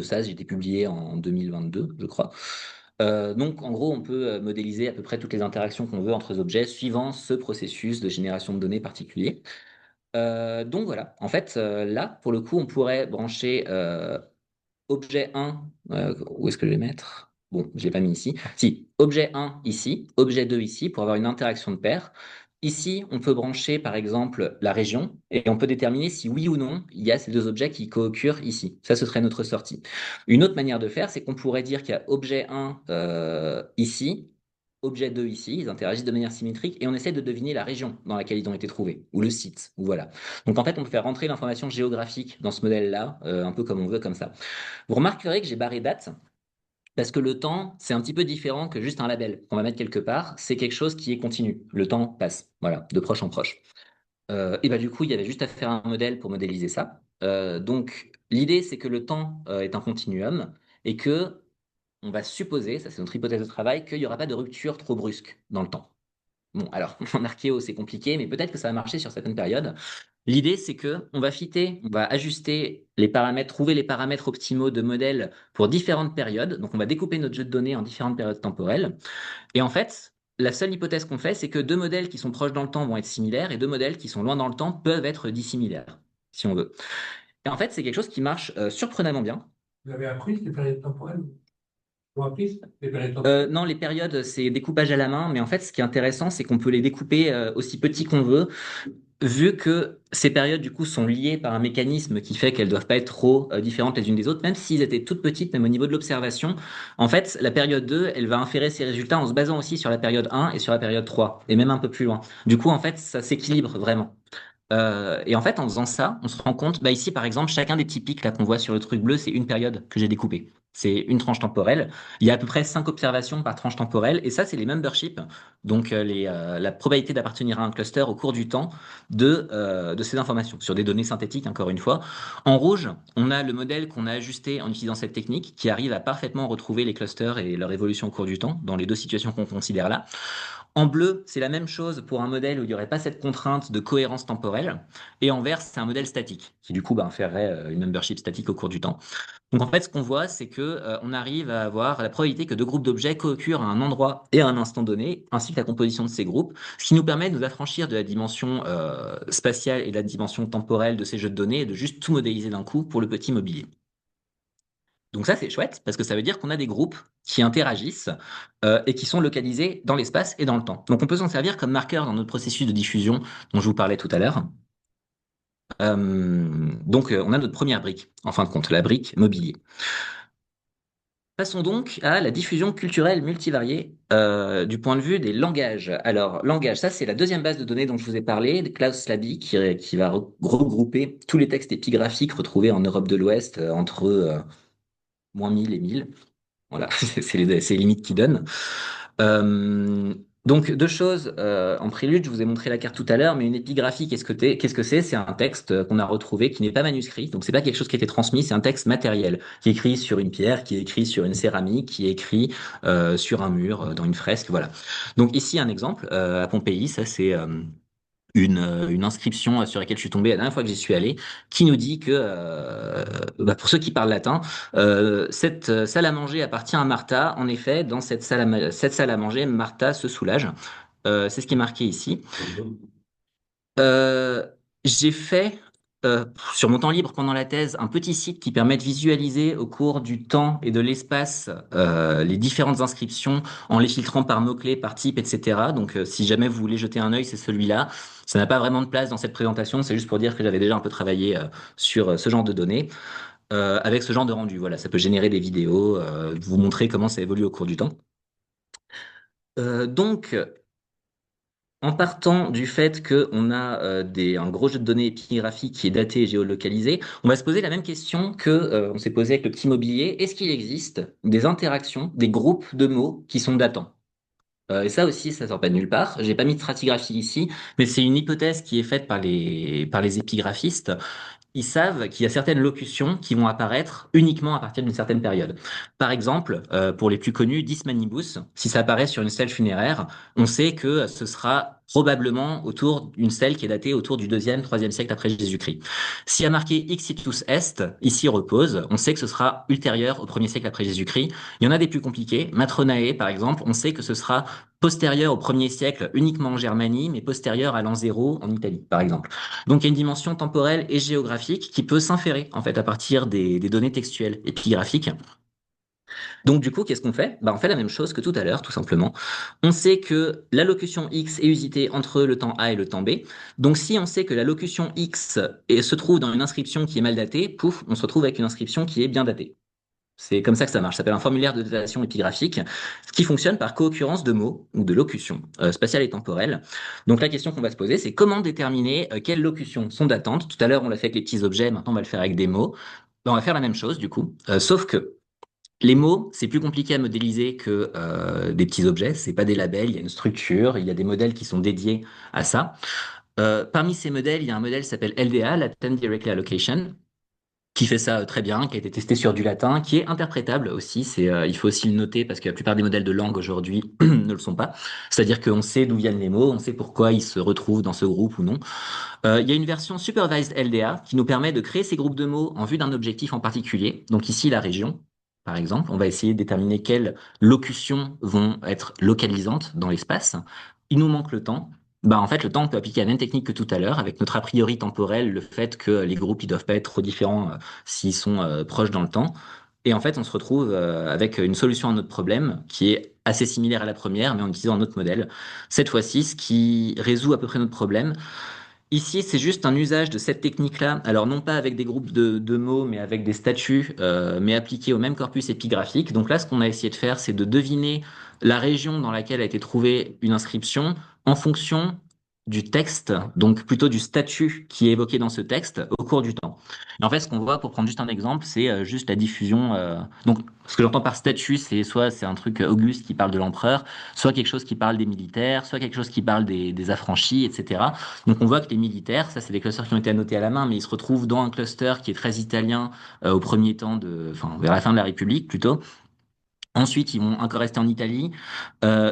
Ça, j'ai été publié en 2022, je crois. Donc, en gros, on peut modéliser à peu près toutes les interactions qu'on veut entre les objets suivant ce processus de génération de données particulier. Donc voilà, en fait, là, pour le coup, on pourrait brancher objet 1, où est-ce que je vais mettre? Bon, je l'ai pas mis ici. Si, objet 1 ici, objet 2 ici, pour avoir une interaction de paire. Ici, on peut brancher par exemple la région et on peut déterminer si oui ou non il y a ces deux objets qui co-occurrent ici. Ça, ce serait notre sortie. Une autre manière de faire, c'est qu'on pourrait dire qu'il y a objet 1 ici, objet 2 ici, ils interagissent de manière symétrique et on essaie de deviner la région dans laquelle ils ont été trouvés, ou le site, ou voilà. Donc en fait, on peut faire rentrer l'information géographique dans ce modèle-là, un peu comme on veut, comme ça. Vous remarquerez que j'ai barré date parce que le temps, c'est un petit peu différent que juste un label qu'on va mettre quelque part. C'est quelque chose qui est continu. Le temps passe, voilà, de proche en proche. Et bah du coup, il y avait juste à faire un modèle pour modéliser ça. Donc l'idée, c'est que le temps est un continuum et que on va supposer, ça c'est notre hypothèse de travail, qu'il n'y aura pas de rupture trop brusque dans le temps. Bon, alors, en archéo, c'est compliqué, mais peut-être que ça va marcher sur certaines périodes. L'idée, c'est que on va fitter, on va ajuster les paramètres, trouver les paramètres optimaux de modèle pour différentes périodes. Donc, on va découper notre jeu de données en différentes périodes temporelles. Et en fait, la seule hypothèse qu'on fait, c'est que deux modèles qui sont proches dans le temps vont être similaires et deux modèles qui sont loin dans le temps peuvent être dissimilaires, si on veut. Et en fait, c'est quelque chose qui marche surprenamment bien. Vous avez appris ces périodes temporelles? Vous avez appris ces périodes temporelles? Non, les périodes, c'est découpage à la main, mais en fait, ce qui est intéressant, c'est qu'on peut les découper aussi petits qu'on veut, vu que ces périodes, du coup, sont liées par un mécanisme qui fait qu'elles doivent pas être trop différentes les unes des autres, même s'ils étaient toutes petites, même au niveau de l'observation. En fait, la période 2, elle va inférer ses résultats en se basant aussi sur la période 1 et sur la période 3, et même un peu plus loin. Du coup, en fait, ça s'équilibre vraiment. Et en fait, en faisant ça, on se rend compte, bah ici par exemple, chacun des petits pics là qu'on voit sur le truc bleu, c'est une période que j'ai découpée. C'est une tranche temporelle. Il y a à peu près 5 observations par tranche temporelle, et ça, c'est les memberships, donc la probabilité d'appartenir à un cluster au cours du temps de ces informations, sur des données synthétiques, encore une fois. En rouge, on a le modèle qu'on a ajusté en utilisant cette technique, qui arrive à parfaitement retrouver les clusters et leur évolution au cours du temps, dans les deux situations qu'on considère là. En bleu, c'est la même chose pour un modèle où il n'y aurait pas cette contrainte de cohérence temporelle. Et en vert, c'est un modèle statique, qui du coup ferait une membership statique au cours du temps. Donc en fait, ce qu'on voit, c'est que on arrive à avoir la probabilité que deux groupes d'objets co-occurrent à un endroit et à un instant donné, ainsi que la composition de ces groupes, ce qui nous permet de nous affranchir de la dimension spatiale et de la dimension temporelle de ces jeux de données et de juste tout modéliser d'un coup pour le petit mobilier. Donc ça, c'est chouette parce que ça veut dire qu'on a des groupes qui interagissent et qui sont localisés dans l'espace et dans le temps. Donc on peut s'en servir comme marqueur dans notre processus de diffusion dont je vous parlais tout à l'heure. On a notre première brique, en fin de compte, la brique mobilier. Passons donc à la diffusion culturelle multivariée du point de vue des langages. Alors, langage, ça c'est la deuxième base de données dont je vous ai parlé, de Klaus Slaby, qui va regrouper tous les textes épigraphiques retrouvés en Europe de l'Ouest entre moins 1000 et 1000. Voilà, c'est les limites qu'il donne. Euh, donc, deux choses en prélude, je vous ai montré la carte tout à l'heure, mais une épigraphie, qu'est-ce que c'est? C'est un texte qu'on a retrouvé qui n'est pas manuscrit, donc c'est pas quelque chose qui a été transmis, c'est un texte matériel, qui est écrit sur une pierre, qui est écrit sur une céramique, qui est écrit sur un mur, dans une fresque, voilà. Donc ici, un exemple, à Pompéi, ça c'est une inscription sur laquelle je suis tombé la dernière fois que j'y suis allé, qui nous dit que, pour ceux qui parlent latin, cette salle à manger appartient à Martha. En effet, dans cette salle à manger, Martha se soulage. C'est ce qui est marqué ici. Euh, j'ai fait sur mon temps libre pendant la thèse un petit site qui permet de visualiser au cours du temps et de l'espace les différentes inscriptions en les filtrant par mots-clés, par type, etc. Donc si jamais vous voulez jeter un œil, c'est celui-là. Ça n'a pas vraiment de place dans cette présentation, c'est juste pour dire que j'avais déjà un peu travaillé sur ce genre de données avec ce genre de rendu. Voilà, ça peut générer des vidéos, vous montrer comment ça évolue au cours du temps. Donc, en partant du fait qu'on a un gros jeu de données épigraphique qui est daté et géolocalisé, on va se poser la même question que on s'est posé avec le petit mobilier. Est-ce qu'il existe des interactions, des groupes de mots qui sont datants? Et ça aussi, ça sort pas de nulle part. J'ai pas mis de stratigraphie ici, mais c'est une hypothèse qui est faite par les épigraphistes. Ils savent qu'il y a certaines locutions qui vont apparaître uniquement à partir d'une certaine période. Par exemple, pour les plus connus, Dis manibus, si ça apparaît sur une stèle funéraire, on sait que ce sera probablement autour d'une stèle qui est datée autour du deuxième, troisième siècle après Jésus-Christ. S'il y a marqué Ixitus est, ici repose, on sait que ce sera ultérieur au premier siècle après Jésus-Christ. Il y en a des plus compliqués. Matronae, par exemple, on sait que ce sera postérieur au premier siècle uniquement en Germanie, mais postérieur à l'an 0 en Italie, par exemple. Donc il y a une dimension temporelle et géographique qui peut s'inférer en fait à partir des données textuelles épigraphiques. Donc du coup, qu'est-ce qu'on fait? On fait la même chose que tout à l'heure, tout simplement. On sait que la locution X est usitée entre le temps A et le temps B. Donc si on sait que la locution X se trouve dans une inscription qui est mal datée, pouf, on se retrouve avec une inscription qui est bien datée. C'est comme ça que ça marche. Ça s'appelle un formulaire de datation épigraphique, ce qui fonctionne par co-occurrence de mots ou de locutions spatiales et temporelles. Donc la question qu'on va se poser, c'est comment déterminer quelles locutions sont datantes. Tout à l'heure, on l'a fait avec les petits objets, maintenant on va le faire avec des mots. On va faire la même chose du coup, sauf que les mots, c'est plus compliqué à modéliser que des petits objets. C'est pas des labels, il y a une structure, il y a des modèles qui sont dédiés à ça. Parmi ces modèles, il y a un modèle qui s'appelle LDA, Latent Directly Allocation, qui fait ça très bien, qui a été testé sur du latin, qui est interprétable aussi. Il faut aussi le noter parce que la plupart des modèles de langue aujourd'hui ne le sont pas. C'est-à-dire qu'on sait d'où viennent les mots, on sait pourquoi ils se retrouvent dans ce groupe ou non. Il y a une version supervised LDA qui nous permet de créer ces groupes de mots en vue d'un objectif en particulier. Donc ici, la région, par exemple, on va essayer de déterminer quelles locutions vont être localisantes dans l'espace. Il nous manque le temps. En fait, le temps, on peut appliquer la même technique que tout à l'heure, avec notre a priori temporel, le fait que les groupes, ils doivent pas être trop différents s'ils sont proches dans le temps. Et en fait, on se retrouve avec une solution à notre problème qui est assez similaire à la première, mais en utilisant un autre modèle. Cette fois-ci, ce qui résout à peu près notre problème, ici, c'est juste un usage de cette technique-là, alors non pas avec des groupes de mots, mais avec des statuts, mais appliqués au même corpus épigraphique. Donc là, ce qu'on a essayé de faire, c'est de deviner la région dans laquelle a été trouvée une inscription en fonction du texte, donc plutôt du statut qui est évoqué dans ce texte au cours du temps. Et en fait, ce qu'on voit, pour prendre juste un exemple, c'est juste la diffusion. Donc, ce que j'entends par statut, c'est soit c'est un truc auguste qui parle de l'empereur, soit quelque chose qui parle des militaires, soit quelque chose qui parle des affranchis, etc. Donc on voit que les militaires, ça c'est des clusters qui ont été annotés à la main, mais ils se retrouvent dans un cluster qui est très italien au premier temps enfin vers la fin de la République plutôt. Ensuite, ils vont encore rester en Italie,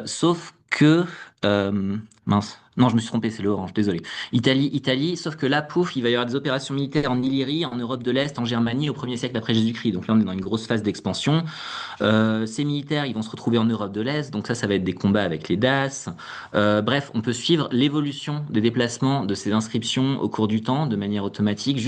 sauf que Mince. Non, je me suis trompé, c'est l'orange, désolé. Italie, sauf que là, pouf, il va y avoir des opérations militaires en Illyrie, en Europe de l'Est, en Germanie, au 1er siècle après Jésus-Christ. Donc là, on est dans une grosse phase d'expansion. Ces militaires, ils vont se retrouver en Europe de l'Est, donc ça va être des combats avec les Daces. Bref, on peut suivre l'évolution des déplacements de ces inscriptions au cours du temps, de manière automatique,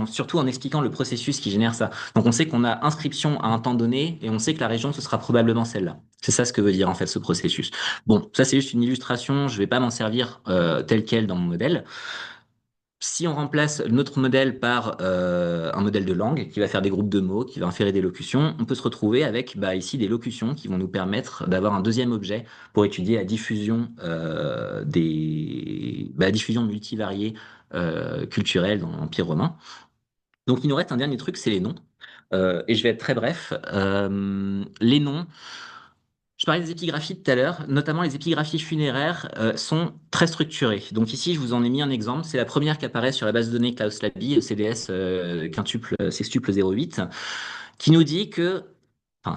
surtout en expliquant le processus qui génère ça. Donc on sait qu'on a inscription à un temps donné, et on sait que la région, ce sera probablement celle-là. C'est ça ce que veut dire en fait ce processus. Bon, ça c'est juste une illustration, je vais pas m'en servir tel quel dans mon modèle. Si on remplace notre modèle par un modèle de langue qui va faire des groupes de mots, qui va inférer des locutions, on peut se retrouver avec ici des locutions qui vont nous permettre d'avoir un deuxième objet pour étudier la diffusion la diffusion multivariée culturelle dans l'Empire romain. Donc il nous reste un dernier truc, c'est les noms. Et je vais être très bref. Les noms. Je parlais des épigraphies tout à l'heure, notamment les épigraphies funéraires sont très structurées. Donc ici, je vous en ai mis un exemple. C'est la première qui apparaît sur la base de données Klaus Labi, CDS quintuple, sextuple 08, qui nous dit que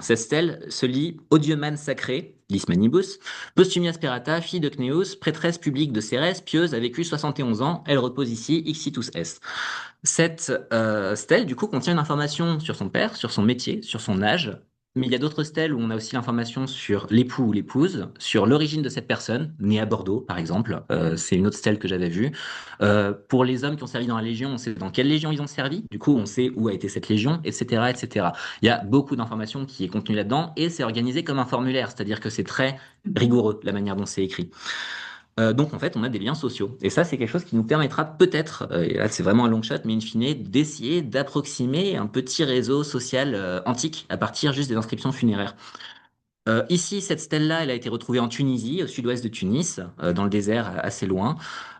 cette stèle se lit au dieu man sacré, Lis Manibus, Postumia Sperata, fille de Cnéus, prêtresse publique de Cérès, pieuse, a vécu 71 ans, elle repose ici, Ixitus est. Cette stèle, du coup, contient une information sur son père, sur son métier, sur son âge, mais il y a d'autres stèles où on a aussi l'information sur l'époux ou l'épouse, sur l'origine de cette personne, née à Bordeaux, par exemple. C'est une autre stèle que j'avais vue. Pour les hommes qui ont servi dans la Légion, on sait dans quelle légion ils ont servi. Du coup, on sait où a été cette légion, etc., etc. Il y a beaucoup d'informations qui est contenues là-dedans et c'est organisé comme un formulaire, c'est-à-dire que c'est très rigoureux la manière dont c'est écrit. Donc en fait, on a des liens sociaux. Et ça, c'est quelque chose qui nous permettra peut-être, et là c'est vraiment un long shot, mais in fine, d'essayer d'approximer un petit réseau social antique à partir juste des inscriptions funéraires. Ici, cette stèle-là, elle a été retrouvée en Tunisie, au sud-ouest de Tunis, dans le désert, assez loin.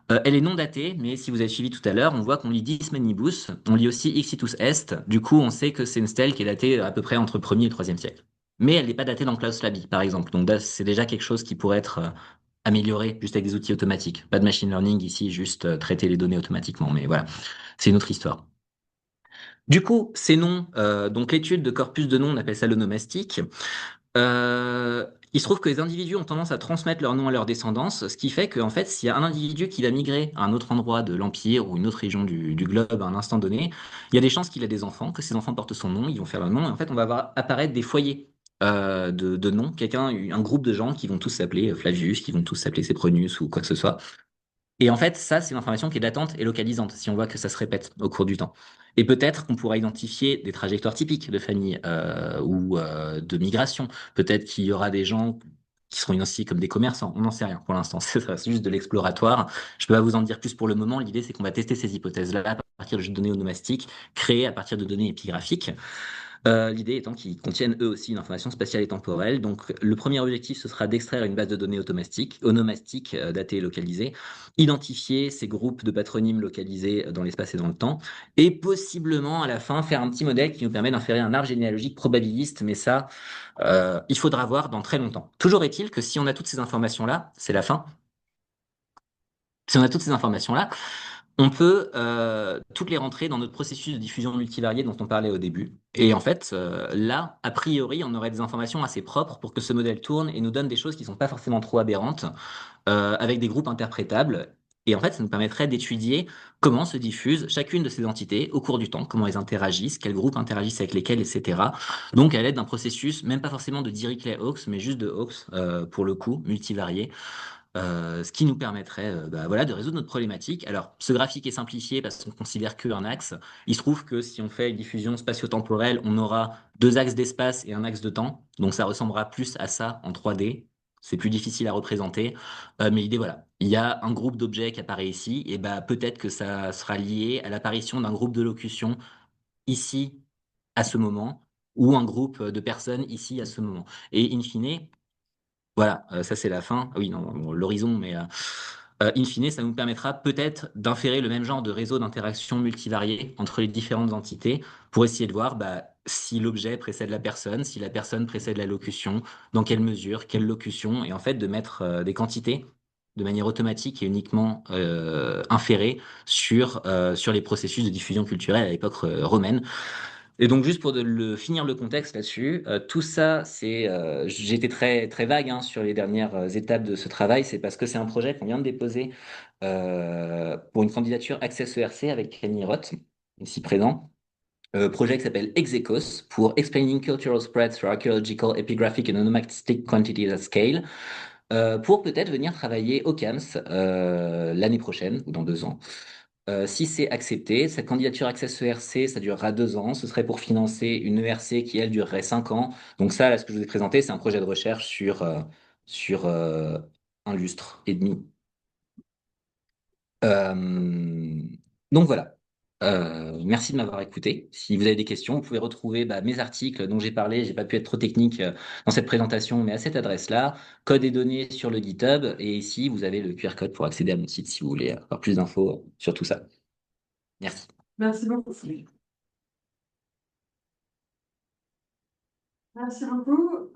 Elle est non datée, mais si vous avez suivi tout à l'heure, on voit qu'on lit Dis Manibus, on lit aussi Ixitus Est. Du coup, on sait que c'est une stèle qui est datée à peu près entre 1er et 3e siècle. Mais elle n'est pas datée dans Klaus Labi, par exemple. Donc c'est déjà quelque chose qui pourrait être amélioré juste avec des outils automatiques. Pas de machine learning ici, juste traiter les données automatiquement. Mais voilà, c'est une autre histoire. Du coup, ces noms, donc l'étude de corpus de noms, on appelle ça l'onomastique. Il se trouve que les individus ont tendance à transmettre leur nom à leur descendance, ce qui fait qu'en fait, s'il y a un individu qui va migrer à un autre endroit de l'Empire ou une autre région du globe à un instant donné, il y a des chances qu'il ait des enfants, que ces enfants portent son nom, ils vont faire leur nom, et en fait, on va voir apparaître des foyers de noms, un groupe de gens qui vont tous s'appeler Flavius, qui vont tous s'appeler Sempronius ou quoi que ce soit. Et en fait, ça, c'est l'information qui est datante et localisante, si on voit que ça se répète au cours du temps. Et peut-être qu'on pourra identifier des trajectoires typiques de famille ou de migration. Peut-être qu'il y aura des gens qui seront identifiés comme des commerçants. On n'en sait rien pour l'instant. C'est juste de l'exploratoire. Je peux pas vous en dire plus pour le moment. L'idée, c'est qu'on va tester ces hypothèses-là à partir de données onomastiques créées à partir de données épigraphiques. L'idée étant qu'ils contiennent eux aussi une information spatiale et temporelle. Donc, le premier objectif, ce sera d'extraire une base de données onomastique datée et localisée, identifier ces groupes de patronymes localisés dans l'espace et dans le temps, et possiblement à la fin faire un petit modèle qui nous permet d'inférer un arbre généalogique probabiliste. Mais ça, il faudra voir dans très longtemps. Toujours est-il que si on a toutes ces informations-là, c'est la fin. Si on a toutes ces informations-là, on peut toutes les rentrer dans notre processus de diffusion multivariée dont on parlait au début. Et en fait, là, a priori, on aurait des informations assez propres pour que ce modèle tourne et nous donne des choses qui sont pas forcément trop aberrantes, avec des groupes interprétables. Et en fait, ça nous permettrait d'étudier comment se diffusent chacune de ces entités au cours du temps, comment elles interagissent, quels groupes interagissent avec lesquels, etc. Donc, à l'aide d'un processus, même pas forcément de Dirichlet-Hawkes, mais juste de Hawkes, pour le coup, multivarié, ce qui nous permettrait voilà, de résoudre notre problématique. Alors, ce graphique est simplifié parce qu'on considère qu'un axe. Il se trouve que si on fait une diffusion spatio-temporelle, on aura deux axes d'espace et un axe de temps. Donc, ça ressemblera plus à ça en 3D. C'est plus difficile à représenter. Mais l'idée, voilà, il y a un groupe d'objets qui apparaît ici. Et peut-être que ça sera lié à l'apparition d'un groupe de locution ici, à ce moment, ou un groupe de personnes ici, à ce moment. Et in fine, voilà, ça c'est la fin. Ah oui, non, bon, l'horizon, mais in fine, ça nous permettra peut-être d'inférer le même genre de réseau d'interaction multivarié entre les différentes entités pour essayer de voir si l'objet précède la personne, si la personne précède la locution, dans quelle mesure, quelle locution, et en fait de mettre des quantités de manière automatique et uniquement inférées sur les processus de diffusion culturelle à l'époque romaine. Et donc, juste pour finir le contexte là-dessus, tout ça, j'ai été très, très vague hein, sur les dernières étapes de ce travail. C'est parce que c'est un projet qu'on vient de déposer pour une candidature Access ERC avec Kenny Roth, ici présent. Projet qui s'appelle Execos pour Explaining Cultural Spread through Archaeological, Epigraphic and Onomastic Quantities at Scale, pour peut-être venir travailler au CAMS l'année prochaine ou dans 2 ans. Si c'est accepté, cette candidature Access ERC, ça durera 2 ans. Ce serait pour financer une ERC qui, elle, durerait 5 ans. Donc ça, là, ce que je vous ai présenté, c'est un projet de recherche sur un lustre et demi. Euh, donc voilà. Merci de m'avoir écouté. Si vous avez des questions, vous pouvez retrouver mes articles dont j'ai parlé. J'ai pas pu être trop technique dans cette présentation, mais à cette adresse-là, code et données sur le GitHub. Et ici, vous avez le QR code pour accéder à mon site si vous voulez avoir plus d'infos sur tout ça. Merci. Merci beaucoup. Merci beaucoup.